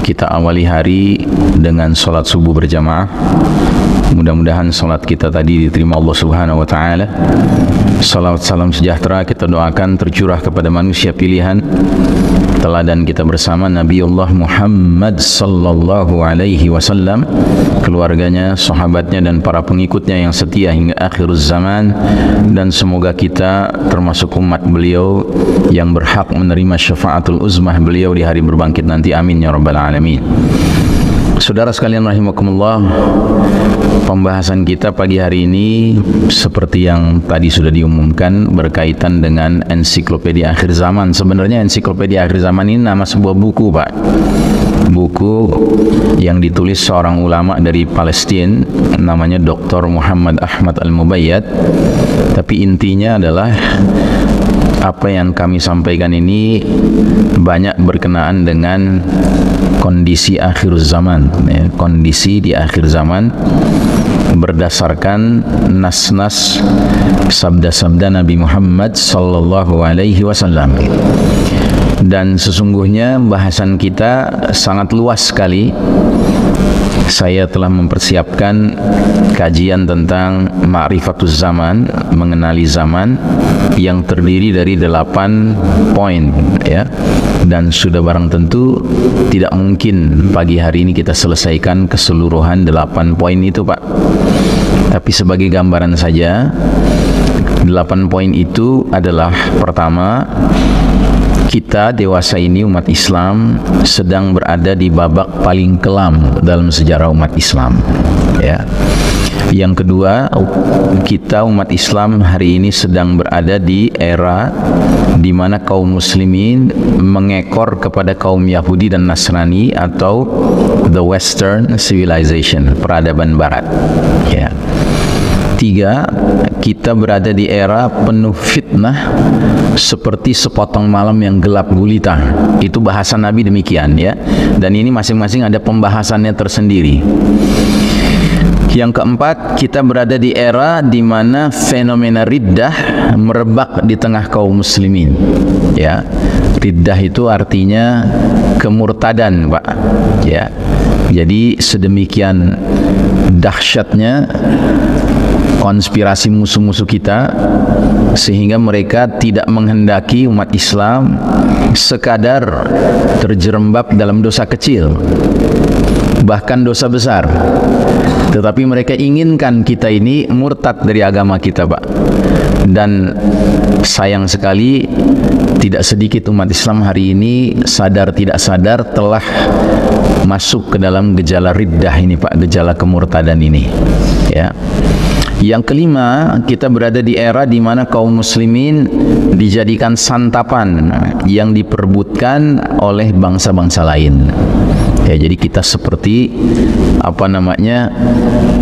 S3: Kita awali hari dengan salat subuh berjamaah. Mudah-mudahan salat kita tadi diterima Allah Subhanahu wa Ta'ala. Salawat salam sejahtera kita doakan tercurah kepada manusia pilihan teladan kita bersama Nabiullah Muhammad sallallahu alaihi wasallam, keluarganya, sahabatnya dan para pengikutnya yang setia hingga akhir zaman, dan semoga kita termasuk umat beliau yang berhak menerima syafaatul uzmah beliau di hari berbangkit nanti. Amin ya rabbal alamin. Saudara sekalian rahimakumullah, pembahasan kita pagi hari ini seperti yang tadi sudah diumumkan berkaitan dengan ensiklopedia akhir zaman. Sebenarnya ensiklopedia akhir zaman ini nama sebuah buku, Pak. Buku yang ditulis seorang ulama dari Palestina namanya Dr. Muhammad Ahmad Al-Mubayyad. Tapi intinya adalah apa yang kami sampaikan ini banyak berkenaan dengan kondisi akhir zaman, ya, kondisi di akhir zaman berdasarkan nas-nas sabda-sabda Nabi Muhammad sallallahu alaihi wasallam. Dan sesungguhnya bahasan kita sangat luas sekali. Saya telah mempersiapkan kajian tentang ma'rifatuz zaman, mengenali zaman, yang terdiri dari 8 poin, ya. Dan sudah barang tentu tidak mungkin pagi hari ini kita selesaikan keseluruhan 8 poin itu, Pak. Tapi sebagai gambaran saja, 8 poin itu adalah: pertama, kita dewasa ini umat Islam sedang berada di babak paling kelam dalam sejarah umat Islam, ya. Yang kedua, kita umat Islam hari ini sedang berada di era di mana kaum muslimin mengekor kepada kaum Yahudi dan Nasrani atau the Western civilization, peradaban barat, ya. Tiga, kita berada di era penuh fitnah seperti sepotong malam yang gelap gulita. Itu bahasa Nabi demikian, ya. Dan ini masing-masing ada pembahasannya tersendiri. Yang keempat, kita berada di era di mana fenomena riddah merebak di tengah kaum muslimin, ya. Riddah itu artinya kemurtadan, Pak, ya. Jadi sedemikian dahsyatnya konspirasi musuh-musuh kita sehingga mereka tidak menghendaki umat Islam sekadar terjerembab dalam dosa kecil, bahkan dosa besar, tetapi mereka inginkan kita ini murtad dari agama kita, Pak. Dan sayang sekali tidak sedikit umat Islam hari ini sadar tidak sadar telah masuk ke dalam gejala riddah ini, Pak, gejala kemurtadan ini, ya. Yang kelima, kita berada di era di mana kaum muslimin dijadikan santapan yang diperebutkan oleh bangsa-bangsa lain. Ya, jadi kita seperti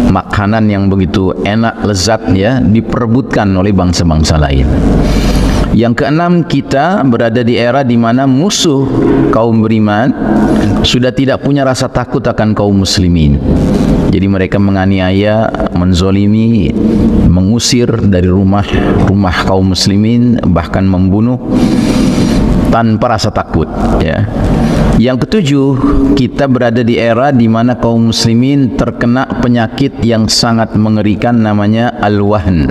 S3: makanan yang begitu enak, lezat, ya, diperebutkan oleh bangsa-bangsa lain. Yang keenam, kita berada di era di mana musuh kaum beriman sudah tidak punya rasa takut akan kaum muslimin. Jadi mereka menganiaya, menzolimi, mengusir dari rumah kaum muslimin, bahkan membunuh tanpa rasa takut, ya. Yang ketujuh, kita berada di era di mana kaum muslimin terkena penyakit yang sangat mengerikan namanya al-wahn.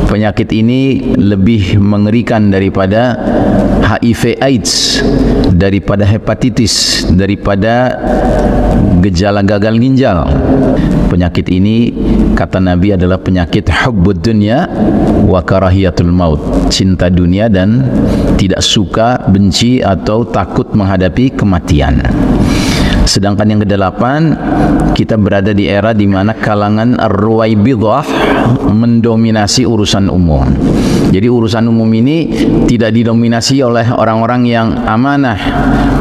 S3: Penyakit ini lebih mengerikan daripada HIV AIDS, daripada hepatitis, daripada gejala gagal ginjal. Penyakit ini kata Nabi adalah penyakit hubbud dunya wa karahiyatul maut, cinta dunia dan tidak suka, benci atau takut menghadapi kematian. Sedangkan yang kedelapan, kita berada di era di mana kalangan ar-ruwaibidah mendominasi urusan umum. Jadi urusan umum ini tidak didominasi oleh orang-orang yang amanah,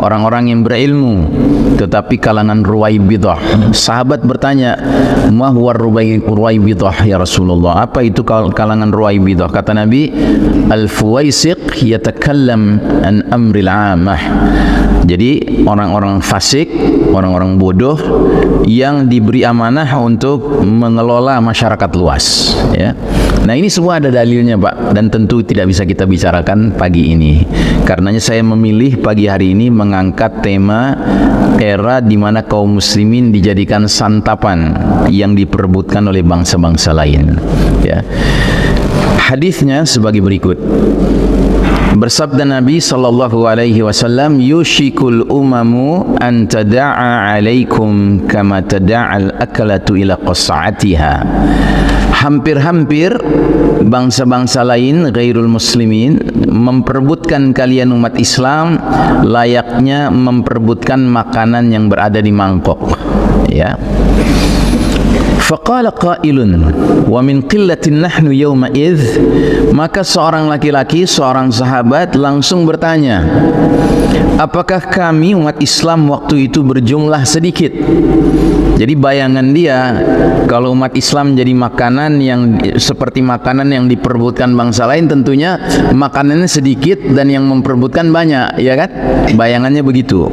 S3: orang-orang yang berilmu, tetapi kalangan ruwaibidah. Sahabat bertanya, "Ma huwa ruwaibidah ya Rasulullah?" Apa itu kalangan ruwaibidah? Kata Nabi, "Al-fuwaisiq yatakallam an amril 'amah." Jadi orang-orang fasik, orang-orang bodoh yang diberi amanah untuk mengelola masyarakat luas, ya. Nah, ini semua ada dalilnya, Pak, dan tentu tidak bisa kita bicarakan pagi ini. Karenanya saya memilih pagi hari ini mengangkat tema era di mana kaum muslimin dijadikan santapan yang diperebutkan oleh bangsa-bangsa lain, ya. Hadisnya sebagai berikut. Bersabda Nabi sallallahu alaihi wasallam, yushikul umamu an tada'a alaikum kama tada'al akalatu ila qas'atiha. Hampir-hampir bangsa-bangsa lain ghairul muslimin memperebutkan kalian umat Islam layaknya memperebutkan makanan yang berada di mangkok, ya. Faqala qailun wa min qillatin nahnu yawma idh, maka seorang laki-laki, seorang sahabat langsung bertanya, apakah kami umat Islam waktu itu berjumlah sedikit? Jadi bayangan dia kalau umat Islam jadi makanan yang seperti makanan yang diperebutkan bangsa lain, tentunya makanannya sedikit dan yang memperebutkan banyak, ya kan? Bayangannya begitu.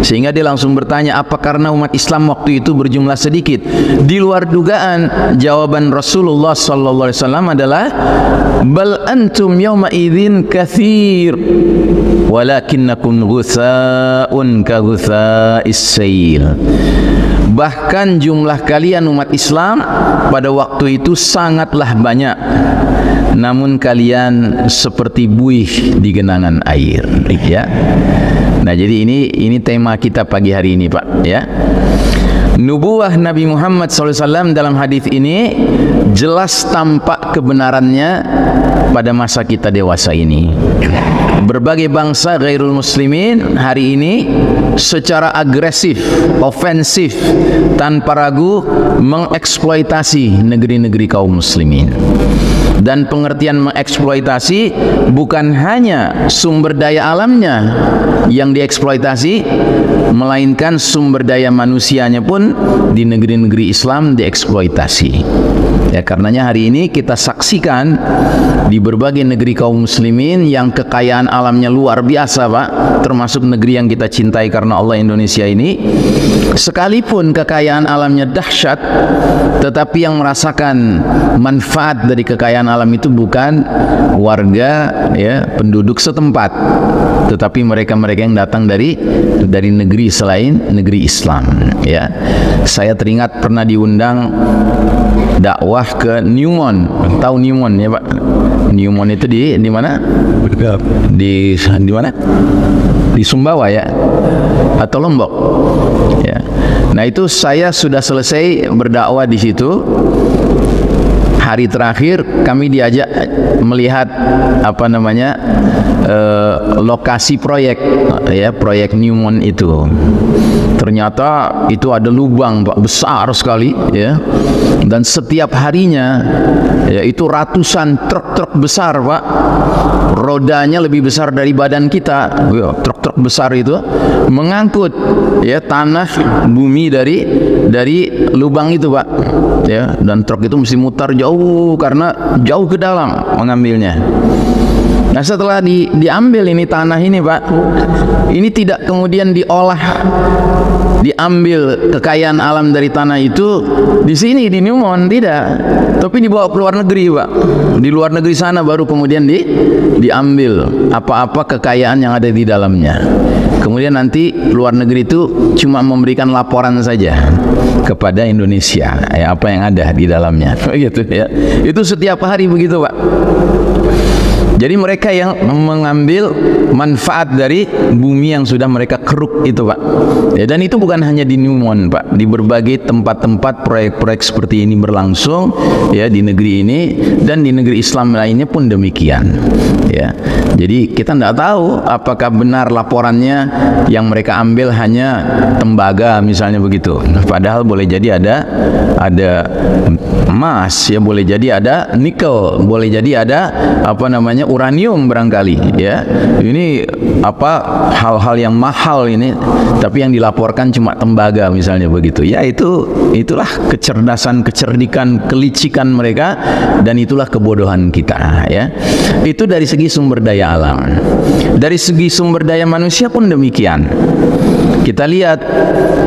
S3: Sehingga dia langsung bertanya, apa karena umat Islam waktu itu berjumlah sedikit? Di luar dugaan, jawaban Rasulullah sallallahu alaihi wasallam adalah bal antum yawma idzin katsir walakinnakum ghusaa'un ka ghusaa'is sayl. Bahkan jumlah kalian umat Islam pada waktu itu sangatlah banyak, namun kalian seperti buih di genangan air, ya. Nah, jadi ini tema kita pagi hari ini, Pak, ya. Nubuwah Nabi Muhammad SAW dalam hadis ini jelas tampak kebenarannya pada masa kita dewasa ini. Berbagai bangsa ghairul muslimin hari ini secara agresif, ofensif, tanpa ragu mengeksploitasi negeri-negeri kaum muslimin. Dan pengertian mengeksploitasi bukan hanya sumber daya alamnya yang dieksploitasi, melainkan sumber daya manusianya pun di negeri-negeri Islam dieksploitasi. Ya, karenanya hari ini kita saksikan di berbagai negeri kaum muslimin yang kekayaan alamnya luar biasa, Pak, termasuk negeri yang kita cintai karena Allah, Indonesia ini, sekalipun kekayaan alamnya dahsyat, tetapi yang merasakan manfaat dari kekayaan alam itu bukan warga, ya, penduduk setempat, tetapi mereka-mereka yang datang dari negeri selain negeri Islam, ya. Saya teringat pernah diundang dakwah ke Newmont. Tahu Newmont, ya, Pak? Newmont itu di mana? Di mana? Di Sumbawa, ya, atau Lombok, ya. Nah, itu saya sudah selesai berdakwah di situ. Hari terakhir kami diajak melihat lokasi proyek, ya, proyek Newmont itu. Ternyata itu ada lubang, Pak, besar sekali, ya. Dan setiap harinya, ya, itu ratusan truk-truk besar, Pak. Rodanya lebih besar dari badan kita. Truk-truk besar itu mengangkut, ya, tanah bumi dari lubang itu, Pak, ya. Dan truk itu mesti mutar jauh karena jauh ke dalam mengambilnya. Nah, setelah diambil ini tanah ini, Pak, ini tidak kemudian diolah, diambil kekayaan alam dari tanah itu di sini di Newmont, tidak, tapi dibawa ke luar negeri, Pak. Di luar negeri sana baru kemudian diambil apa-apa kekayaan yang ada di dalamnya. Kemudian nanti luar negeri itu cuma memberikan laporan saja kepada Indonesia, ya, apa yang ada di dalamnya, begitu, ya. Itu setiap hari begitu, Pak. Jadi mereka yang mengambil manfaat dari bumi yang sudah mereka keruk itu, Pak, ya. Dan itu bukan hanya di Newmont, Pak. Di berbagai tempat-tempat proyek-proyek seperti ini berlangsung, ya, di negeri ini dan di negeri Islam lainnya pun demikian, ya. Jadi kita tidak tahu apakah benar laporannya yang mereka ambil hanya tembaga misalnya begitu. Padahal boleh jadi ada emas, ya, boleh jadi ada nikel, boleh jadi ada uranium barangkali, ya. Ini apa hal-hal yang mahal ini, tapi yang dilaporkan cuma tembaga misalnya begitu. Ya itulah kecerdasan, kecerdikan, kelicikan mereka, dan itulah kebodohan kita, ya. Itu dari segi sumber daya alam. Dari segi sumber daya manusia pun demikian. Kita lihat,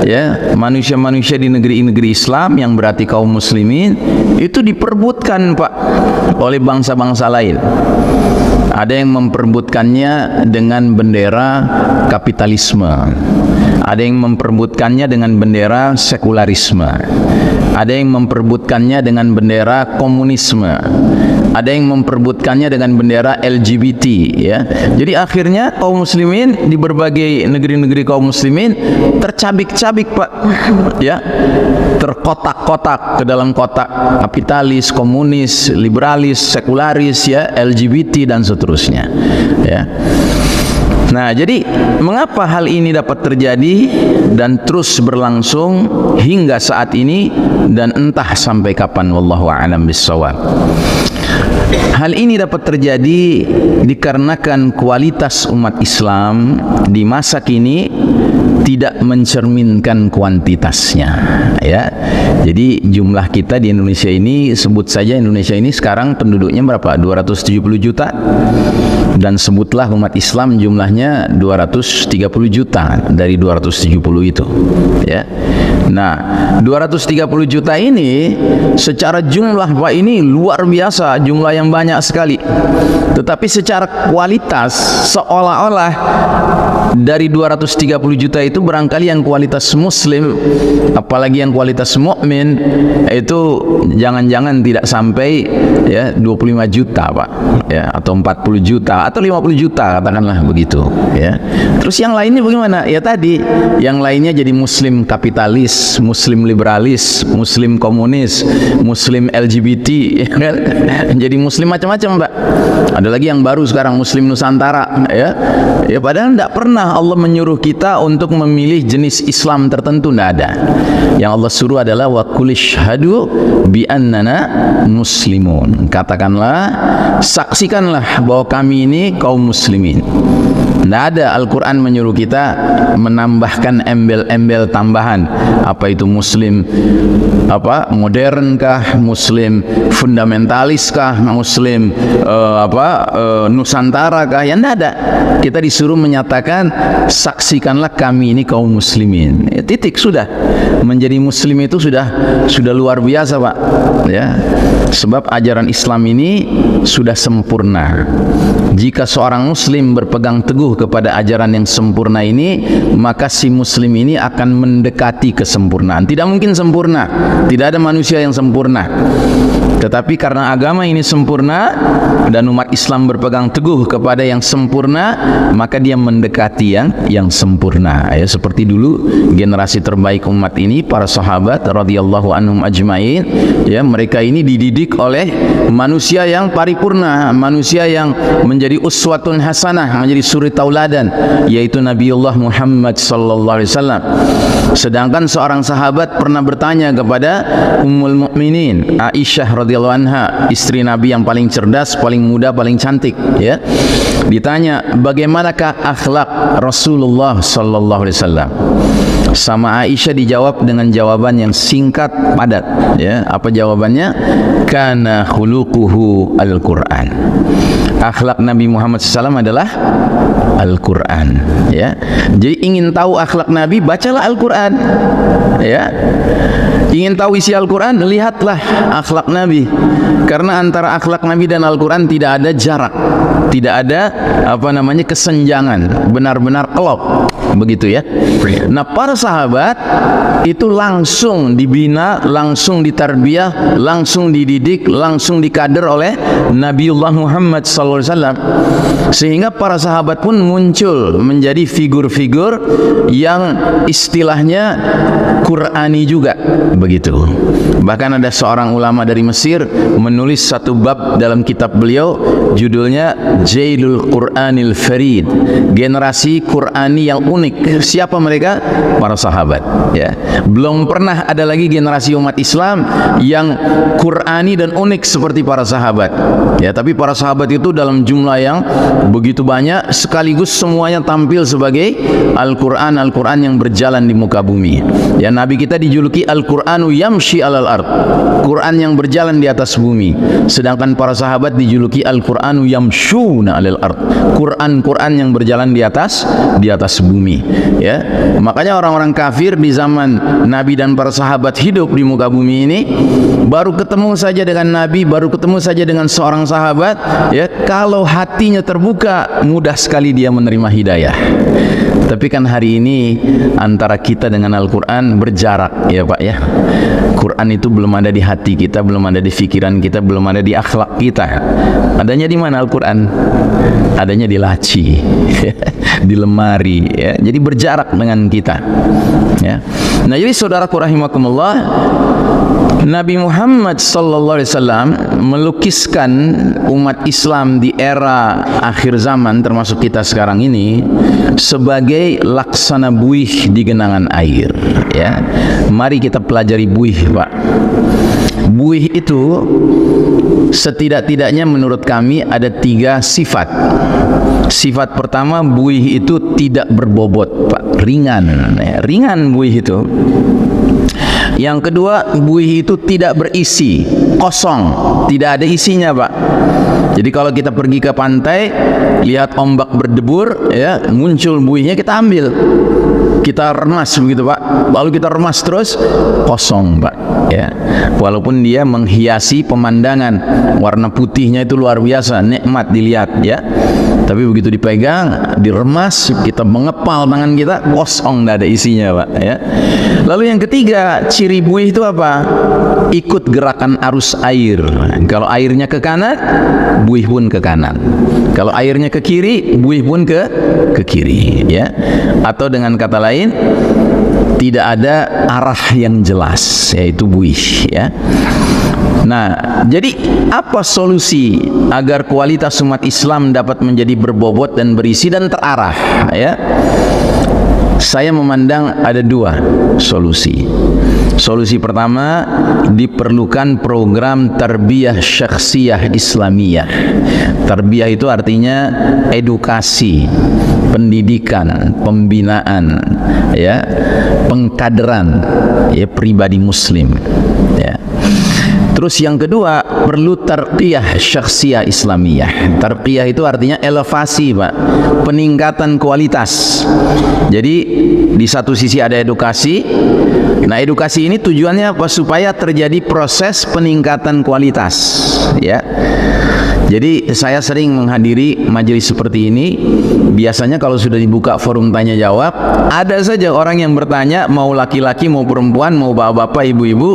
S3: ya, manusia-manusia di negeri-negeri Islam yang berarti kaum muslimin itu diperbutkan, Pak, oleh bangsa-bangsa lain. Ada yang memperbutkannya dengan bendera kapitalisme, ada yang memperbutkannya dengan bendera sekularisme, ada yang memperbutkannya dengan bendera komunisme, ada yang memperbutkannya dengan bendera LGBT, ya. Jadi akhirnya kaum muslimin di berbagai negeri-negeri kaum muslimin tercabik-cabik, Pak, ya, terkotak-kotak ke dalam kotak kapitalis, komunis, liberalis, sekularis, ya, LGBT dan seterusnya, ya. Nah, jadi mengapa hal ini dapat terjadi dan terus berlangsung hingga saat ini dan entah sampai kapan, wallahu a'lam bissawab. Hal ini dapat terjadi dikarenakan kualitas umat Islam di masa kini tidak mencerminkan kuantitasnya, ya. Jadi jumlah kita di Indonesia ini, sebut saja Indonesia ini sekarang penduduknya berapa? 270 juta. Dan sebutlah umat Islam jumlahnya 230 juta dari 270 itu, ya. Nah, 230 juta ini secara jumlah, Pak, ini luar biasa, jumlah yang banyak sekali. Tetapi secara kualitas seolah-olah dari 230 juta itu barangkali yang kualitas muslim, apalagi yang kualitas mukmin, itu jangan-jangan tidak sampai, ya, 25 juta, Pak, ya, atau 40 juta atau 50 juta katakanlah begitu, ya. Terus yang lainnya bagaimana? Ya tadi, yang lainnya jadi muslim kapitalis, muslim liberalis, muslim komunis, muslim LGBT, ya kan? Jadi muslim macam-macam, Pak. Ada lagi yang baru sekarang, muslim Nusantara, ya. Ya padahal tidak pernah Allah menyuruh kita untuk memilih jenis Islam tertentu, tidak ada. Yang Allah suruh adalah wa qul ishhadu bi annana muslimun. Katakanlah, saksikanlah bahwa kami ini kaum muslimin. Tidak ada Al-Quran menyuruh kita menambahkan embel-embel tambahan. Apa itu muslim modern kah, muslim fundamentalis kah, muslim Nusantara kah? Ya tidak ada. Kita disuruh menyatakan saksikanlah kami ini kaum muslimin. Ya, titik, sudah. Menjadi muslim itu sudah luar biasa, Pak, ya. Sebab ajaran Islam ini sudah sempurna. Jika seorang muslim berpegang teguh kepada ajaran yang sempurna ini, maka si muslim ini akan mendekati kesempurnaan. Tidak mungkin sempurna, tidak ada manusia yang sempurna. Tetapi karena agama ini sempurna dan umat Islam berpegang teguh kepada yang sempurna, maka dia mendekati yang sempurna, ya. Seperti dulu generasi terbaik umat ini, para sahabat radhiyallahu anhum ajmain, ya, mereka ini dididik oleh manusia yang paripurna, manusia yang menjadi uswatun hasanah, menjadi suri tauladan, yaitu Nabiullah Muhammad sallallahu alaihi wasallam. Sedangkan seorang sahabat pernah bertanya kepada Ummul Mukminin Aisyah radhiyallahu anha, istri Nabi yang paling cerdas, paling muda, paling cantik, ya. Ditanya, bagaimanakah akhlak Rasulullah sallallahu alaihi wasallam? Sama Aisyah dijawab dengan jawaban yang singkat, padat, ya. Apa jawabannya? Kana khuluquhu al-Qur'an. Akhlak Nabi Muhammad SAW adalah Al-Quran, ya. Jadi ingin tahu akhlak Nabi, bacalah Al-Quran, ya. Ingin tahu isi Al-Quran, lihatlah akhlak Nabi. Karena antara akhlak Nabi dan Al-Quran tidak ada jarak, tidak ada kesenjangan, benar-benar kelop, begitu, ya. Nah, para sahabat itu langsung dibina, langsung ditarbiyah, langsung dididik, langsung dikader oleh Nabiullah Muhammad SAW. Sehingga para sahabat pun muncul menjadi figur-figur yang istilahnya Qur'ani juga, begitu. Bahkan ada seorang ulama dari Mesir menulis satu bab dalam kitab beliau, judulnya Jailul Qur'anil Farid, generasi Qur'ani yang unik. unik. Siapa mereka? Para sahabat, ya. Belum pernah ada lagi generasi umat Islam yang Qur'ani dan unik seperti para sahabat, ya. Tapi para sahabat itu dalam jumlah yang begitu banyak, sekaligus semuanya tampil sebagai Al-Quran yang berjalan di muka bumi, ya. Nabi kita dijuluki Al-Qur'anu yamshi alal ard, Quran yang berjalan di atas bumi. Sedangkan para sahabat dijuluki Al-Qur'anu yamshuna alal ard, Quran yang berjalan di atas bumi, ya. Makanya orang-orang kafir di zaman Nabi dan para sahabat hidup di muka bumi ini, baru ketemu saja dengan Nabi, baru ketemu saja dengan seorang sahabat, ya, kalau hatinya terbuka, mudah sekali dia menerima hidayah. Tapi kan hari ini antara kita dengan Al-Quran berjarak, ya Pak, ya. Quran itu belum ada di hati kita, belum ada di pikiran kita, belum ada di akhlak kita. Adanya di mana Al-Quran? Adanya di laci, di lemari, ya. Jadi berjarak dengan kita, ya. Nah, jadi saudaraku rahimakumullah, Nabi Muhammad sallallahu alaihi wasallam melukiskan umat Islam di era akhir zaman termasuk kita sekarang ini sebagai laksana buih di genangan air, ya. Mari kita pelajari buih, Pak. Buih itu setidak-tidaknya menurut kami ada 3 sifat. Sifat pertama, buih itu tidak berbobot, Pak. Ringan, ya. Ringan buih itu. Yang kedua, buih itu tidak berisi, kosong, tidak ada isinya, Pak. Jadi kalau kita pergi ke pantai, lihat ombak berdebur, ya, muncul buihnya, kita ambil, kita remas begitu, Pak. Lalu kita remas terus, kosong, Pak, ya. Walaupun dia menghiasi pemandangan, warna putihnya itu luar biasa, nikmat dilihat, ya. Tapi begitu dipegang, diremas, kita mengepal tangan kita, kosong, tidak ada isinya, Pak, ya. Lalu yang ketiga, ciri buih itu apa? Ikut gerakan arus air. Kalau airnya ke kanan, buih pun ke kanan. Kalau airnya ke kiri, buih pun ke kiri, ya. Atau dengan kata lain, tidak ada arah yang jelas, yaitu buih, ya. Nah, jadi apa solusi agar kualitas umat Islam dapat menjadi berbobot dan berisi dan terarah, ya? Saya memandang ada 2 solusi. Solusi pertama, diperlukan program tarbiyah syakhsiyah Islamiyah. Tarbiyah itu artinya edukasi, pendidikan, pembinaan, ya, pengkaderan, ya, pribadi muslim, ya. Terus yang kedua, perlu tarqiyah syakhsiyah Islamiyah. Tarqiyah itu artinya elevasi, Pak, peningkatan kualitas. Jadi di satu sisi ada edukasi. Nah, edukasi ini tujuannya apa? Supaya terjadi proses peningkatan kualitas, ya. Jadi saya sering menghadiri majelis seperti ini. Biasanya kalau sudah dibuka forum tanya jawab, ada saja orang yang bertanya, mau laki-laki, mau perempuan, mau bapak-bapak, ibu-ibu,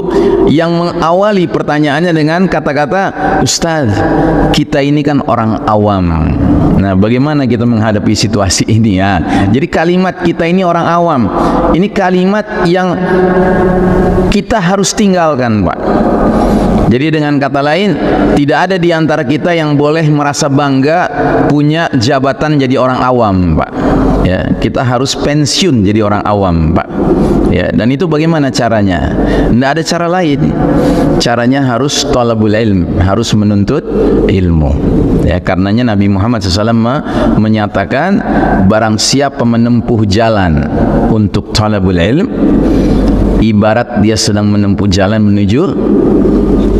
S3: yang mengawali pertanyaannya dengan kata-kata, "Ustaz, kita ini kan orang awam. Nah, bagaimana kita menghadapi situasi ini, ya?" Jadi kalimat "kita ini orang awam" ini kalimat yang kita harus tinggalkan, Pak. Jadi dengan kata lain, tidak ada di antara kita yang boleh merasa bangga punya jabatan jadi orang awam, Pak. Ya, kita harus pensiun jadi orang awam, Pak. Ya, dan itu bagaimana caranya? Tidak ada cara lain. Caranya harus talabul ilm, harus menuntut ilmu. Ya, karenanya Nabi Muhammad SAW menyatakan, barang siapa menempuh jalan untuk talabul ilm, ibarat dia sedang menempuh jalan menuju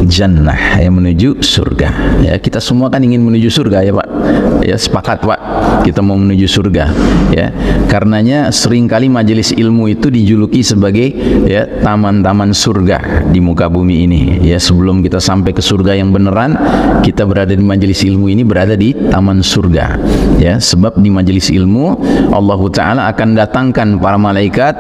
S3: jannah, ya, menuju surga. Ya, kita semua kan ingin menuju surga, ya Pak. Ya, sepakat, Pak. Kita mau menuju surga, ya. Karenanya seringkali majelis ilmu itu dijuluki sebagai, ya, taman-taman surga di muka bumi ini. Ya, sebelum kita sampai ke surga yang beneran, kita berada di majelis ilmu ini, berada di taman surga. Ya, sebab di majelis ilmu Allah Ta'ala akan datangkan para malaikat,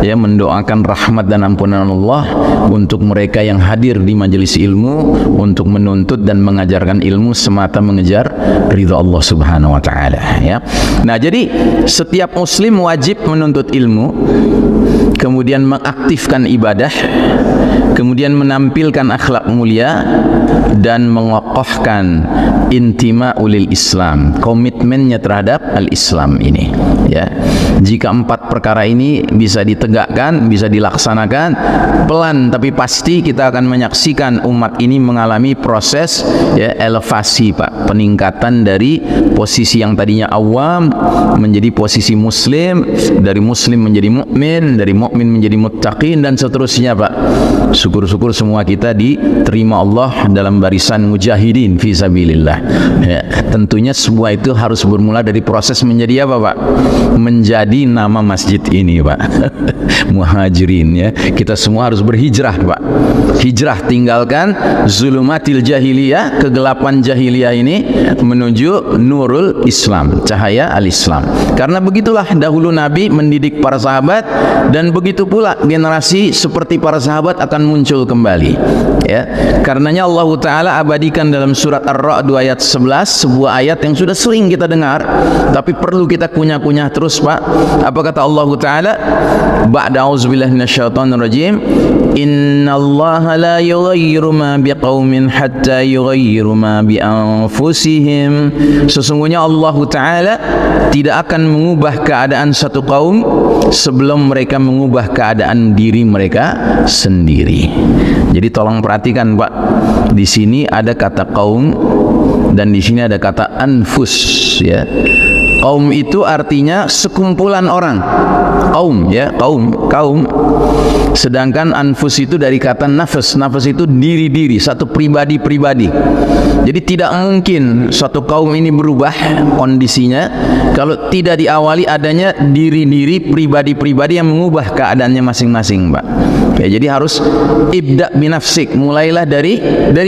S3: ya, mendoakan rahmat rahmat dan ampunan Allah untuk mereka yang hadir di majelis ilmu untuk menuntut dan mengajarkan ilmu semata mengejar ridha Allah Subhanahu wa taala, ya. Nah, jadi setiap muslim wajib menuntut ilmu, kemudian mengaktifkan ibadah, kemudian menampilkan akhlak mulia dan mengokohkan intima ulil Islam, komitmennya terhadap al-Islam ini, ya. Jika 4 perkara ini bisa ditegakkan, bisa dilaksanakan, pelan tapi pasti kita akan menyaksikan umat ini mengalami proses, ya, elevasi, Pak, peningkatan dari posisi yang tadinya awam menjadi posisi muslim, dari muslim menjadi mukmin, dari mukmin menjadi muttaqin, dan seterusnya, Pak. Syukur-syukur semua kita diterima Allah dalam barisan mujahidin fi sabilillah, ya. Tentunya semua itu harus bermula dari proses menjadi apa, Pak? Menjadi nama masjid ini, Pak. Muhajirin, ya. Kita semua harus berhijrah, Pak. Hijrah, tinggalkan zulumatil jahiliyah, kegelapan jahiliyah ini, menuju nurul Islam, cahaya al-Islam. Karena begitulah dahulu Nabi mendidik para sahabat, dan begitu pula generasi seperti para sahabat akan muncul kembali, ya. Karenanya Allah Ta'ala abadikan dalam surat Ar-Ra'd ayat 11 sebuah ayat yang sudah sering kita dengar tapi perlu kita kunyah-kunyah terus, Pak. Apa kata Allah Ta'ala? Ba'da auzubillahi minasyaitonir rajim, innallaha la yughayyiru ma biqaumin hatta yughayyiru ma bi anfusihim. Sesungguhnya Allah Ta'ala tidak akan mengubah keadaan satu kaum sebelum mereka mengubah keadaan diri mereka sendiri. Jadi tolong perhatikan, Pak. Di sini ada kata kaum dan di sini ada kata anfus, ya. Kaum itu artinya sekumpulan orang. Kaum, ya, kaum. Sedangkan anfus itu dari kata nafas. Nafas itu diri-diri, satu pribadi-pribadi. Jadi tidak mungkin satu kaum ini berubah kondisinya kalau tidak diawali adanya diri-diri, pribadi-pribadi yang mengubah keadaannya masing-masing, Pak. Ya, jadi harus ibda binafsik, mulailah dari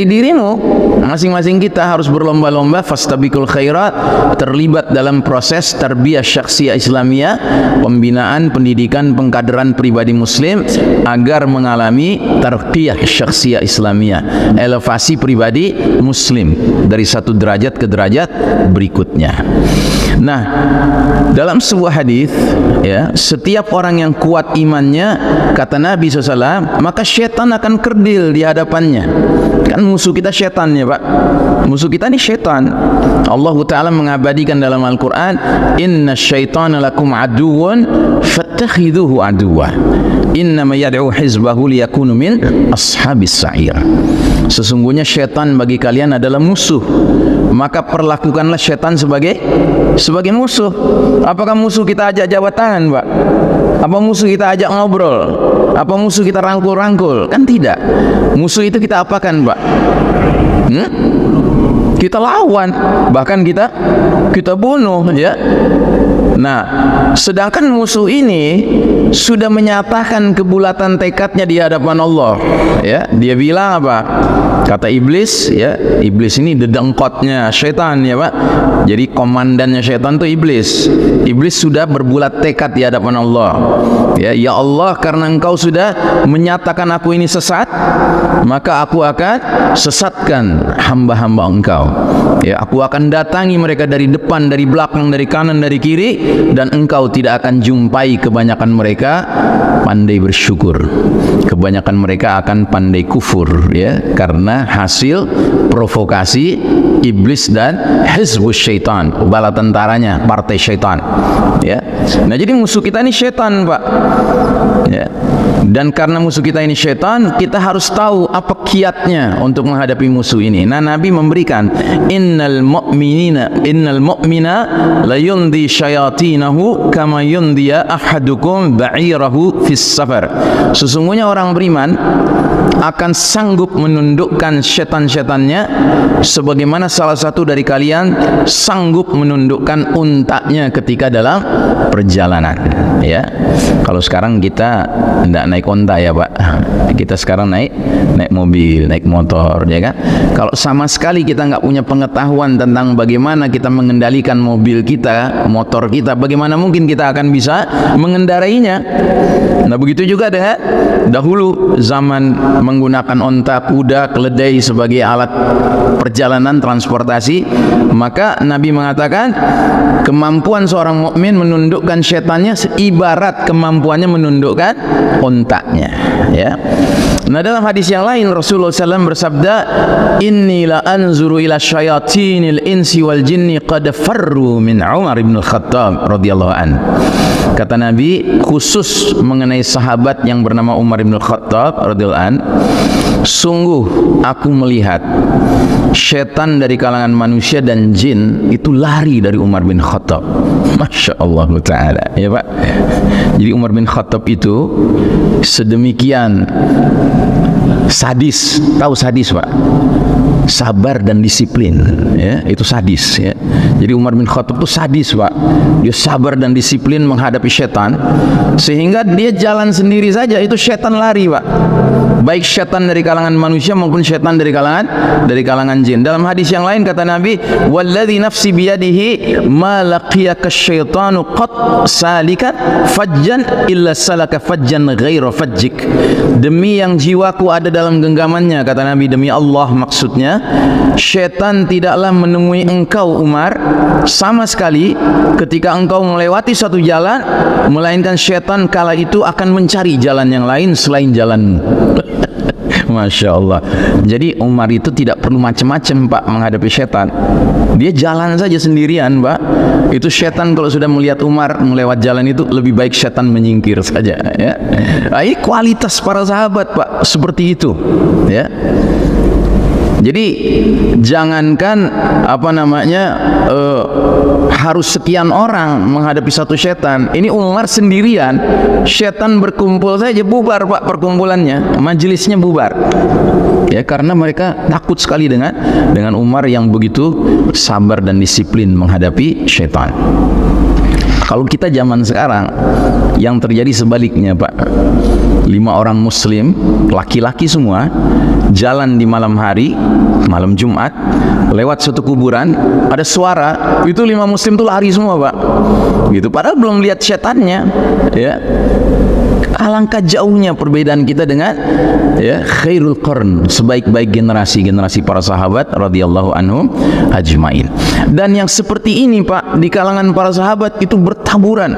S3: dirimu. Masing-masing kita harus berlomba-lomba, fastabiqul khairat, terlibat dalam proses tarbiyah syakhsiyah Islamiyah, pembinaan, pendidikan, pengkaderan pribadi muslim agar mengalami tarqiyah syakhsiyah Islamiyah, elevasi pribadi muslim dari satu derajat ke derajat berikutnya. Nah, dalam sebuah hadis, ya, setiap orang yang kuat imannya, kata Nabi SAW, maka syaitan akan kerdil di hadapannya. Kan musuh kita syaitan, ya, Pak. Musuh kita ini syaitan. Allah Ta'ala mengabadikan dalam Al-Quran, inna syaitana lakum aduwan fattakhidhuhu aduwa innama yad'u hizbahu liyakunu min ashabis sa'ir. Sesungguhnya syaitan bagi kalian adalah musuh, maka perlakukanlah syaitan sebagai musuh. Apakah musuh kita ajak jabatan, Pak? Apa musuh kita ajak ngobrol? Apa musuh kita rangkul-rangkul? Kan tidak. Musuh itu kita apakan, Pak? Kita lawan, bahkan kita bunuh, ya. Nah, sedangkan musuh ini sudah menyatakan kebulatan tekadnya di hadapan Allah, ya. Dia bilang apa? Kata iblis, ya, iblis ini dedengkotnya syaitan, ya, Pak. Jadi komandannya syaitan itu iblis. Iblis sudah berbulat tekad di hadapan Allah. Ya Allah, karena engkau sudah menyatakan aku ini sesat, maka aku akan sesatkan hamba-hamba engkau. Ya, aku akan datangi mereka dari depan, dari belakang, dari kanan, dari kiri, dan engkau tidak akan jumpai kebanyakan mereka pandai bersyukur. Kebanyakan mereka akan pandai kufur, ya, karena hasil provokasi iblis dan hizbus syaitan, bala tentaranya, partai syaitan, ya. Nah, jadi musuh kita ini syaitan, Pak, ya. Dan karena musuh kita ini syaitan, kita harus tahu apa kiatnya untuk menghadapi musuh ini. Nah, Nabi memberikan, innal mu'mina la yundi syayatinahu kama yundiya ahadukum ba'irahu fis safar. Sesungguhnya orang beriman akan sanggup menundukkan syaitan-syaitannya sebagaimana salah satu dari kalian sanggup menundukkan untanya ketika dalam perjalanan, ya. Kalau sekarang kita tidak naik onta ya Pak. Kita sekarang naik mobil, naik motor, ya kan? Kalau sama sekali kita nggak punya pengetahuan tentang bagaimana kita mengendalikan mobil kita, motor kita, bagaimana mungkin kita akan bisa mengendarainya? Nah begitu juga dengan dahulu zaman menggunakan onta, kuda, keledai sebagai alat perjalanan transportasi, maka Nabi mengatakan kemampuan seorang mukmin menundukkan setannya ibarat kemampuannya menundukkan ontanya, ya. Nah dalam hadis yang lain Rasulullah SAW bersabda, inni la anzuru ila syayatinil insi wal jinni qad farru min Umar bin Khattab radhiyallahu an. Kata Nabi khusus mengenai sahabat yang bernama Umar bin Khattab radhiyallahu an, sungguh aku melihat setan dari kalangan manusia dan jin itu lari dari Umar bin Khattab. Masya Allah Ta'ala, ya Pak. Jadi Umar bin Khattab itu sedemikian sadis. Tahu sadis Pak? Sabar dan disiplin, ya, itu sadis, ya. Jadi Umar bin Khattab itu sadis Pak. Dia sabar dan disiplin menghadapi setan, sehingga dia jalan sendiri saja itu setan lari Pak. Baik setan dari kalangan manusia maupun setan dari kalangan jin. Dalam hadis yang lain kata Nabi, walladzi nafsi biyadihi ma laqiyaka syaitanu qat salikan fajjan illa salaka fajjan ghaira fajjik. Demi yang jiwaku ada dalam genggamannya, kata Nabi, demi Allah maksudnya, syaitan tidaklah menemui engkau Umar sama sekali ketika engkau melewati satu jalan, melainkan syaitan kala itu akan mencari jalan yang lain selain jalanmu. Masya Allah. Jadi Umar itu tidak perlu macam-macam Pak menghadapi setan. Dia jalan saja sendirian Pak. Itu setan kalau sudah melihat Umar melewat jalan itu, lebih baik setan menyingkir saja, ya. Nah, ini kualitas para sahabat Pak, seperti itu, ya. Jadi jangankan harus sekian orang menghadapi satu setan. Ini Umar sendirian, setan berkumpul saja bubar Pak perkumpulannya, majelisnya bubar. Ya, karena mereka takut sekali dengan Umar yang begitu sabar dan disiplin menghadapi setan. Kalau kita zaman sekarang, yang terjadi sebaliknya Pak. 5 orang muslim, laki-laki semua, jalan di malam hari, malam Jumat, lewat suatu kuburan, ada suara, itu 5 muslim tuh lari semua Pak. Gitu, padahal belum lihat setannya, ya. Alangkah jauhnya perbedaan kita dengan, ya, khairul qarn, sebaik-baik generasi para sahabat radhiyallahu anhum ajmain. Dan yang seperti ini Pak, di kalangan para sahabat itu bertaburan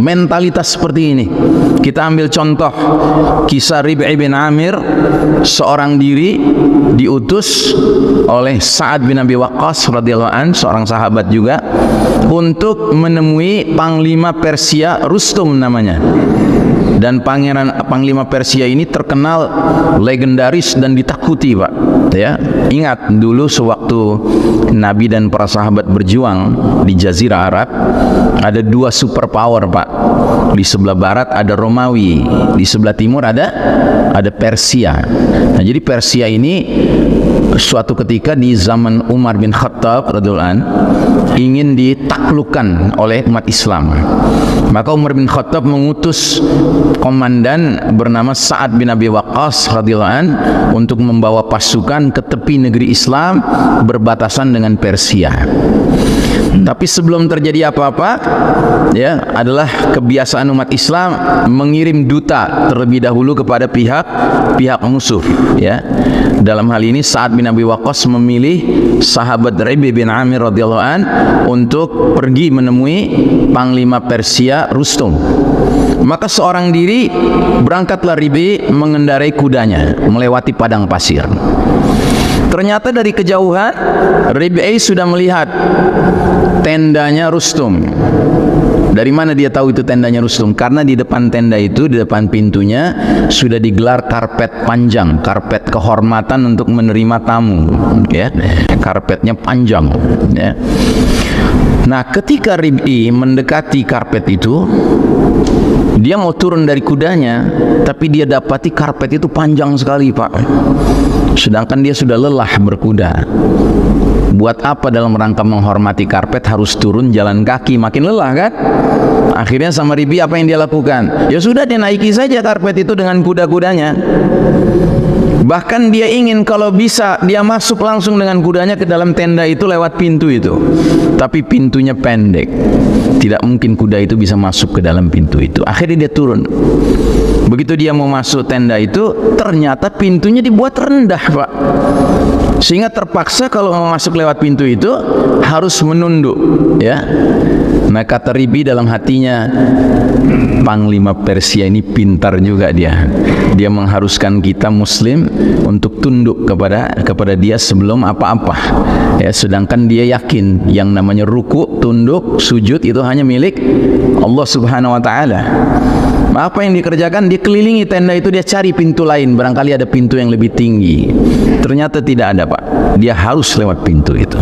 S3: mentalitas seperti ini. Kita ambil contoh kisah Rib'i bin Amir, seorang diri diutus oleh Sa'ad bin Abi Waqqas radhiyallahu anhu, seorang sahabat juga, untuk menemui panglima Persia Rustum namanya. Dan panglima Persia ini terkenal legendaris dan ditakuti Pak, ya. Ingat dulu sewaktu Nabi dan para sahabat berjuang di Jazirah Arab, ada 2 superpower Pak. Di sebelah barat ada Romawi, di sebelah timur ada Persia. Nah, jadi Persia ini suatu ketika di zaman Umar bin Khattab radhiyallahu anhu ingin ditaklukkan oleh umat Islam. Maka Umar bin Khattab mengutus komandan bernama Sa'ad bin Abi Waqqas radhiyallahu anhu untuk membawa pasukan ke tepi negeri Islam berbatasan dengan Persia. Tapi sebelum terjadi apa-apa, ya, adalah kebiasaan umat Islam mengirim duta terlebih dahulu kepada pihak musuh, ya. Dalam hal ini Sa'ad bin Abi Waqqas memilih sahabat Rib'i bin Amir radhiyallahu an untuk pergi menemui panglima Persia Rustum. Maka seorang diri berangkatlah Rib'i mengendarai kudanya melewati padang pasir. Ternyata dari kejauhan Rib'i sudah melihat tendanya Rustum. Dari mana dia tahu itu tendanya Rustum? Karena di depan tenda itu, di depan pintunya sudah digelar karpet panjang, karpet kehormatan untuk menerima tamu, ya. Karpetnya panjang, ya. Nah, ketika Rib'i mendekati karpet itu, dia mau turun dari kudanya, tapi dia dapati karpet itu panjang sekali, Pak. Sedangkan dia sudah lelah berkuda. Buat apa dalam rangka menghormati karpet harus turun jalan kaki, makin lelah kan? Akhirnya sama Rib'i apa yang dia lakukan? Ya sudah, dia naiki saja karpet itu dengan kuda-kudanya. Bahkan dia ingin kalau bisa dia masuk langsung dengan kudanya ke dalam tenda itu lewat pintu itu. Tapi pintunya pendek. Tidak mungkin kuda itu bisa masuk ke dalam pintu itu. Akhirnya dia turun. Begitu dia mau masuk tenda itu, ternyata pintunya dibuat rendah, Pak. Sehingga terpaksa kalau mau masuk lewat pintu itu harus menunduk, ya. Nah, kata Rib'i dalam hatinya, Panglima Persia ini pintar juga dia. Dia mengharuskan kita Muslim untuk tunduk kepada dia sebelum apa-apa. Ya, sedangkan dia yakin yang namanya ruku, tunduk, sujud itu hanya milik Allah Subhanahu wa taala. Apa yang dikerjakan? Dia kelilingi tenda itu, dia cari pintu lain, barangkali ada pintu yang lebih tinggi. Ternyata tidak ada, Pak. Dia harus lewat pintu itu.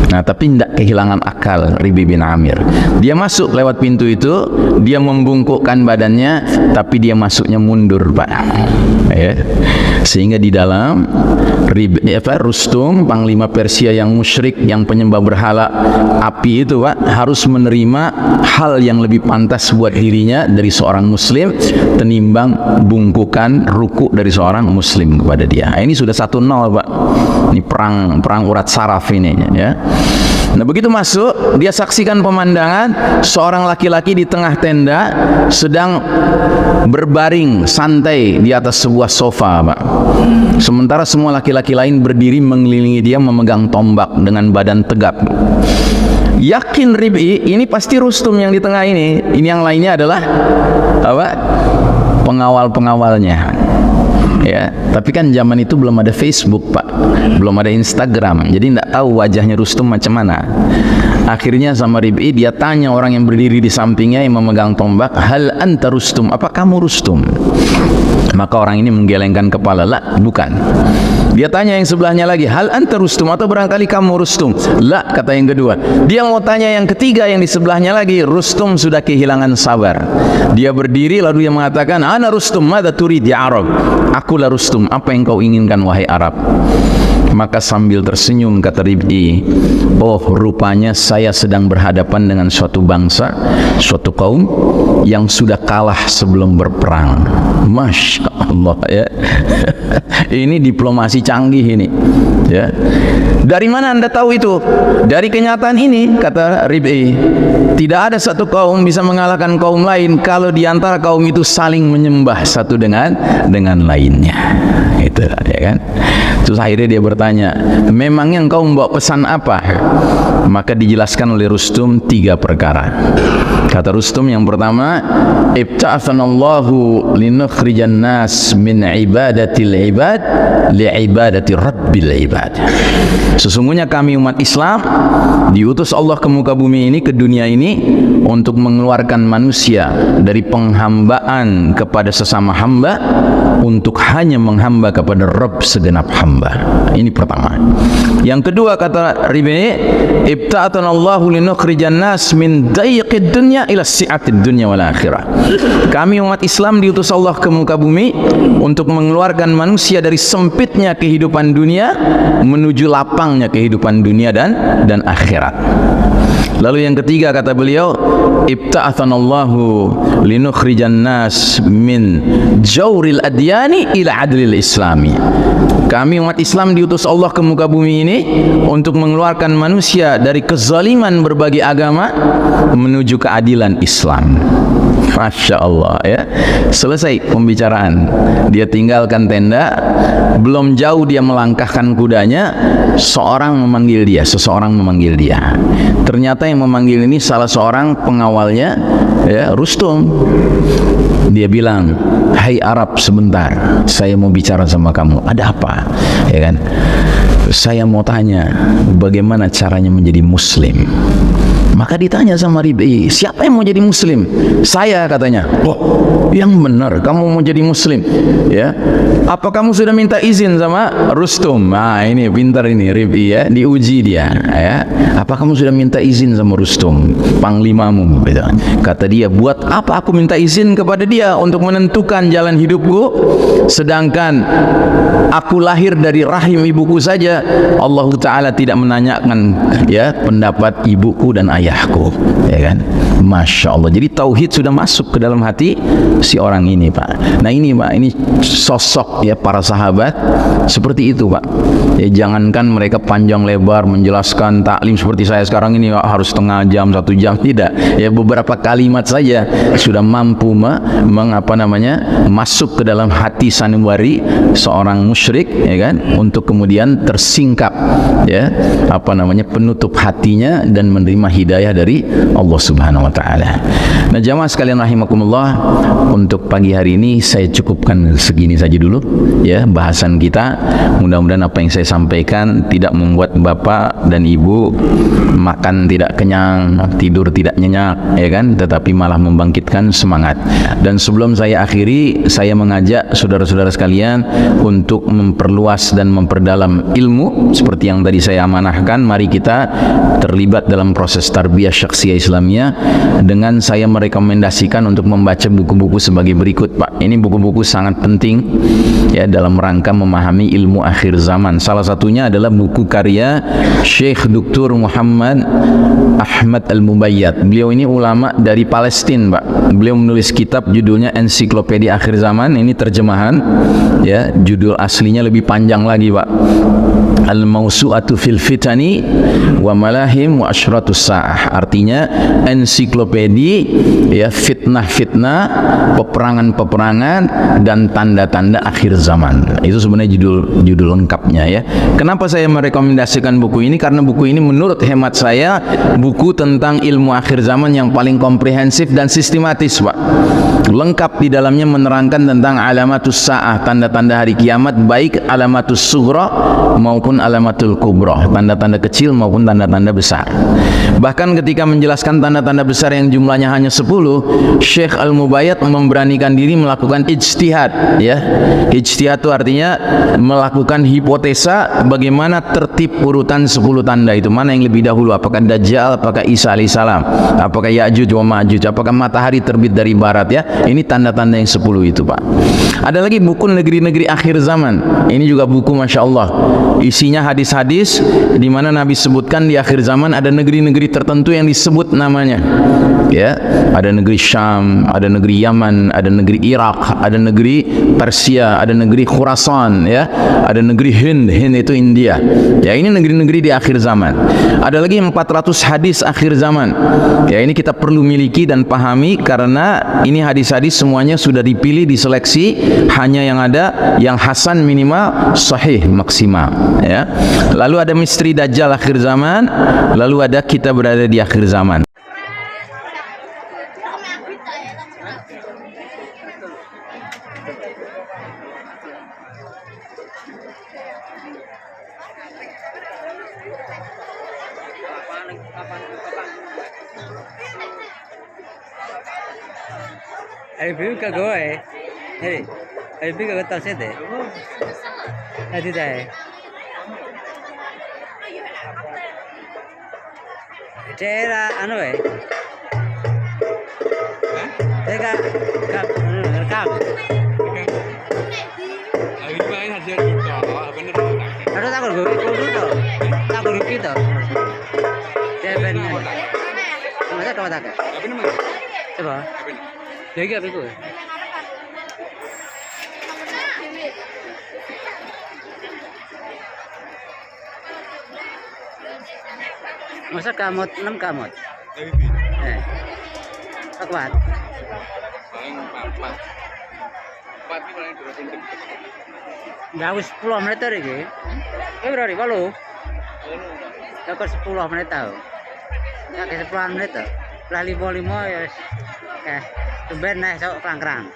S3: Nah, tapi tidak kehilangan akal Rib'i bin Amir. Dia masuk lewat pintu itu, dia membungkukkan badannya, tapi dia masuknya mundur, Pak. Ya. Sehingga di dalam Rustum, Panglima Persia yang musyrik, yang penyembah berhala api itu, Pak, harus menerima hal yang lebih pantas buat dirinya dari seorang Muslim tenimbang bungkukan ruku dari seorang Muslim kepada dia. Nah, ini sudah 1-0, Pak. Ini perang urat saraf ini, ya. Nah, begitu masuk, dia saksikan pemandangan seorang laki-laki di tengah tenda sedang berbaring santai di atas sebuah sofa, Pak. Sementara semua laki-laki lain berdiri mengelilingi dia memegang tombak dengan badan tegap. Yakin Rib'i ini pasti Rustum yang di tengah ini. Ini yang lainnya adalah apa? Pengawal-pengawalnya. Ya, tapi kan zaman itu belum ada Facebook, Pak, belum ada Instagram, jadi tidak tahu wajahnya Rustum macam mana. Akhirnya sama Rib'i dia tanya orang yang berdiri di sampingnya yang memegang tombak, hal anta Rustum, apa kamu Rustum? Maka orang ini menggelengkan kepala, lah, bukan. Dia tanya yang sebelahnya lagi, hal anta Rustum, atau barangkali kamu Rustum? Lah, kata yang kedua. Dia mau tanya yang ketiga yang di sebelahnya lagi. Rustum sudah kehilangan sabar. Dia berdiri lalu dia mengatakan, ana Rustum, madza turid ya Arab? Akulah Rustum, apa yang kau inginkan wahai Arab? Maka sambil tersenyum kata Rib'i, oh rupanya saya sedang berhadapan dengan suatu bangsa, suatu kaum yang sudah kalah sebelum berperang. Masya Allah, ya. Ini diplomasi canggih ini, ya. Dari mana anda tahu itu? Dari kenyataan ini, kata Rib'i. Tidak ada satu kaum bisa mengalahkan kaum lain kalau diantara kaum itu saling menyembah satu dengan lainnya. Itu, ya kan? Terus akhirnya dia bertanya, memangnya engkau membawa pesan apa? Maka dijelaskan oleh Rustum 3 perkara. Kata Rustum yang pertama, ibta'athanallahu linukhrijan nas min ibadatil ibad li ibadati rabbil ibad. Sesungguhnya kami umat Islam diutus Allah ke muka bumi ini, ke dunia ini, untuk mengeluarkan manusia dari penghambaan kepada sesama hamba untuk hanya menghamba kepada Rabb segenap hamba. Ini pertama. Yang kedua kata Rib'i, ibta'athanallahu linukhrijan nas min dayqid dunya ila si'atid dunya wal akhirah. Kami umat Islam diutus Allah ke muka bumi untuk mengeluarkan manusia dari sempitnya kehidupan dunia menuju lapangnya kehidupan dunia dan akhirat. Lalu yang ketiga kata beliau, ibta'athanallahu linukhrijan nas min jawril adyani ila adlil islami. Kami umat Islam diutus Allah ke muka bumi ini untuk mengeluarkan manusia dari kezaliman berbagai agama menuju keadilan Islam. Masya Allah, ya. Selesai pembicaraan, dia tinggalkan tenda. Belum jauh dia melangkahkan kudanya, seseorang memanggil dia. Ternyata yang memanggil ini salah seorang pengawalnya, ya, Rustum. Dia bilang, hai Arab, sebentar, saya mau bicara sama kamu. Ada apa? Ya kan? Saya mau tanya, bagaimana caranya menjadi Muslim? Maka ditanya sama Rib'i, siapa yang mau jadi muslim? Saya, katanya. Oh, yang benar, kamu mau jadi muslim, ya. Apa kamu sudah minta izin sama Rustum? Nah, ini pintar ini Rib'i, ya, diuji dia, ya. Apa kamu sudah minta izin sama Rustum, panglimamu? Gitu. Kata dia, buat apa aku minta izin kepada dia untuk menentukan jalan hidupku, sedangkan aku lahir dari rahim ibuku saja, Allah Ta'ala tidak menanyakan, ya, pendapat ibuku dan ayahku, ya kan? Masya Allah. Jadi tauhid sudah masuk ke dalam hati si orang ini, Pak. Nah ini, Pak, ini sosok, ya, para sahabat seperti itu, Pak. Ya, jangankan mereka panjang lebar menjelaskan taklim seperti saya sekarang ini harus setengah jam, 1 jam, tidak. Ya, beberapa kalimat saja sudah mampu masuk ke dalam hati sanubari seorang musyrik, ya kan, untuk kemudian tersingkap, ya, penutup hatinya dan menerima hidayah dari Allah Subhanahu wa taala. Nah, jamaah sekalian rahimakumullah, untuk pagi hari ini saya cukupkan segini saja dulu, ya, bahasan kita. Mudah-mudahan apa yang saya sampaikan tidak membuat Bapak dan Ibu makan tidak kenyang, tidur tidak nyenyak, ya kan, tetapi malah membangkitkan semangat. Dan sebelum saya akhiri, saya mengajak saudara-saudara sekalian untuk memperluas dan memperdalam ilmu seperti yang tadi saya amanahkan. Mari kita terlibat dalam proses tarbiyah syakhsiyah Islamiyah dengan saya merekomendasikan untuk membaca buku-buku sebagai berikut, Pak. Ini buku-buku sangat penting, ya, dalam rangka memahami ilmu akhir zaman. Salah satunya adalah buku karya Syekh Dr. Muhammad Ahmad Al-Mubayyad. Beliau ini ulama dari Palestina, Pak. Beliau menulis kitab judulnya Ensiklopedia Akhir Zaman. Ini terjemahan, ya, judul aslinya lebih panjang lagi, Pak. Al-Mawsu'atu fil Fitani wa Malahim wa Asyratus Sa'ah. Artinya ensiklopedi, ya, fitnah-fitnah, peperangan-peperangan dan tanda-tanda akhir zaman. Itu sebenarnya judul lengkapnya, ya. Kenapa saya merekomendasikan buku ini? Karena buku ini menurut hemat saya buku tentang ilmu akhir zaman yang paling komprehensif dan sistematis, Pak. Lengkap di dalamnya menerangkan tentang alamatus sa'ah, tanda-tanda hari kiamat, baik alamatus sughra maupun alamatul kubra, tanda-tanda kecil maupun tanda-tanda besar. Bahkan ketika menjelaskan tanda-tanda besar yang jumlahnya hanya 10, Syekh Al-Mubayyad memberanikan diri melakukan ijtihad, ya. Ijtihad itu artinya melakukan hipotesa bagaimana tertib urutan 10 tanda itu, mana yang lebih dahulu, apakah Dajjal, apakah Isa alaihissalam, apakah Ya'juj wa Ma'juj, apakah matahari terbit dari barat, ya. Ini tanda-tanda yang 10 itu, Pak. Ada lagi buku negeri-negeri akhir zaman. Ini juga buku Masya Allah, isinya hadis-hadis di mana Nabi sebutkan di akhir zaman ada negeri-negeri tertentu yang disebut namanya, ya. Ada negeri Syam, ada negeri Yaman, ada negeri Irak, ada negeri Persia, ada negeri Khurasan, ya, ada negeri Hind itu India, ya. Ini negeri-negeri di akhir zaman. Ada lagi 400 hadis akhir zaman, ya. Ini kita perlu miliki dan pahami karena ini hadis-hadis semuanya sudah dipilih, diseleksi, hanya yang ada yang hasan minimal, sahih maksimal, ya. Lalu ada misteri Dajjal akhir zaman, lalu ada kita berada di akhir zaman.
S4: Review ka go eh. Hey, review ka go tao deh. Nanti deh. Cera anu eh. Teka rekam.
S5: Ini main hasil kita, bener.
S4: Aduh takut gue itu. Takut gitu. Depan. Masa kau tak?
S5: Apa namanya?
S4: Coba. Lagi apa itu? Masa kamot 6 kamot? Kuat.
S5: Paling 4. 4 ini paling durasi untuk.
S4: Dah 10 menit lagi. Berapa balu? Dah 10 menit tahu. Ya ke 10 menit tuh. Lah 5 ya. Tumben naik sok kerang-kerang.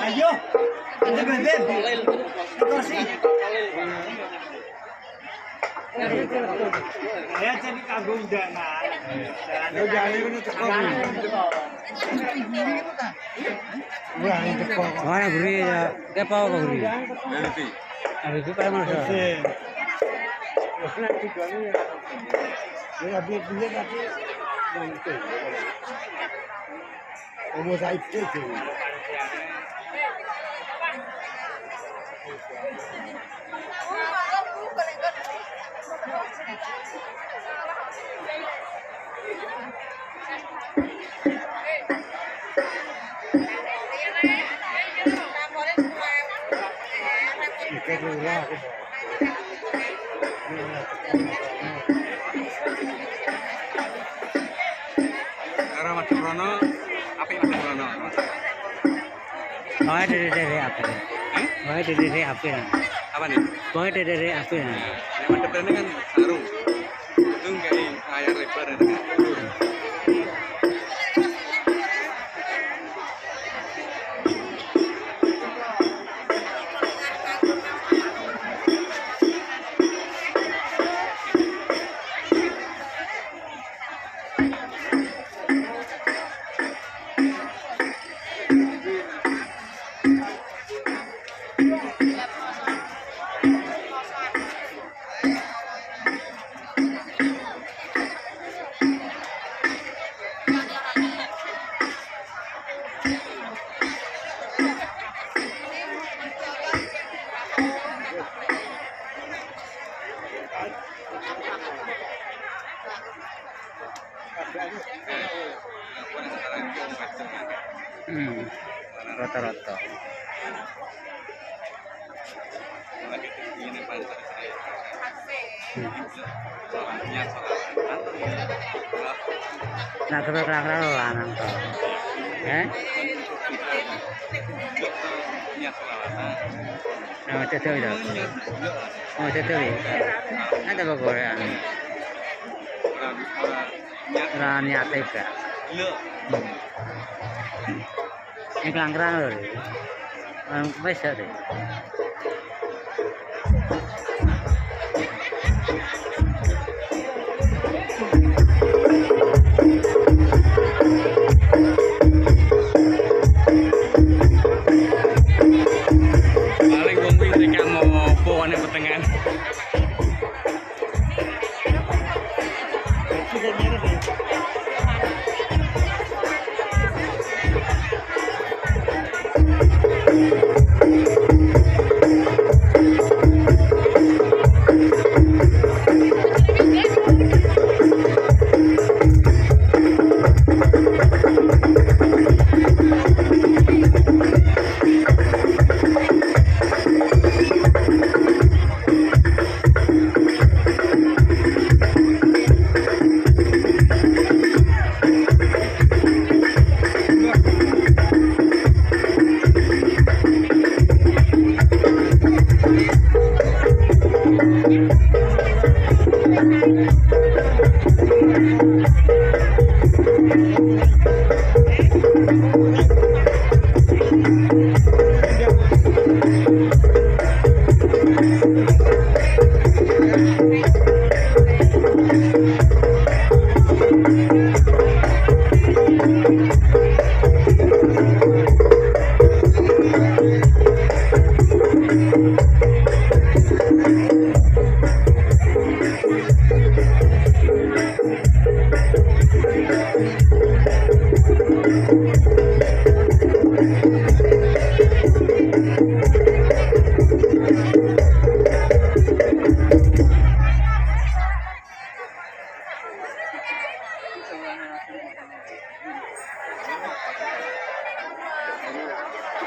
S6: Ayo, ada bebek. Saya jadi kagum dengan. Lo jadi ini tekan.
S4: Mana gurih ya? Dia apa gurih?
S5: Nanti.
S4: Ada itu pada mana?
S5: Karena Mas Brono, apa yang Mas Brono?
S4: Oh, dari apa? Oh, dari apa?
S5: Apa nih?
S4: Oh, dari apa?
S5: Yang Mas Brono kan sarung. Itu kayak layar lebar itu kan.
S4: Rata-rata.
S5: Lagi ini pantai Soalnya
S4: Nak kebetulan lah nangka. Nama cecil itu. Oh cecil ya. Ada bagoran. Rani ateka. Ini kelangkrang loh. Bisa deh.
S5: paling gombing mereka mau bawa nih pertengahan.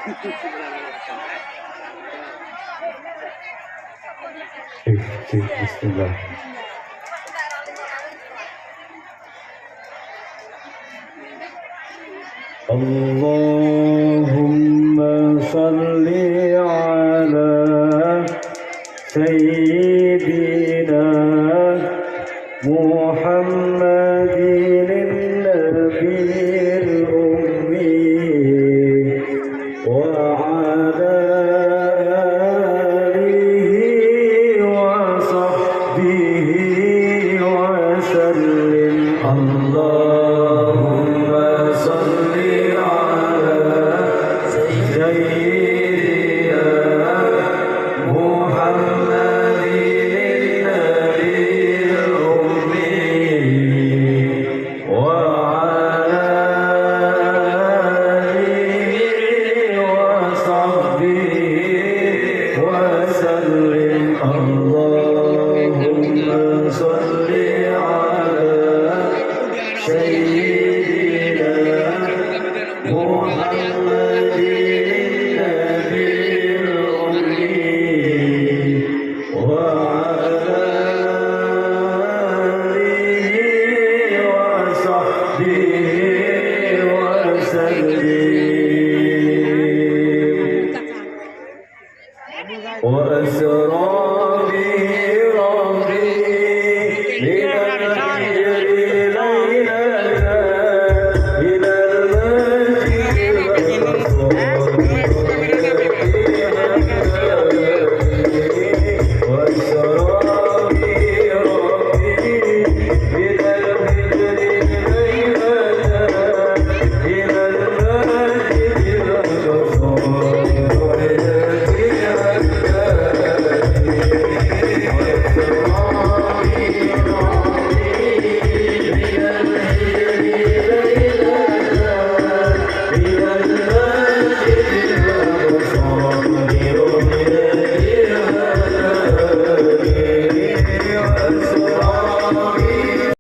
S6: Bismillah. Allahumma salli ala Sayyidina Muhammadin al-Nabiyil Ummi wa ala alihi wa sahbihi wa sallim. Allahumma salli wa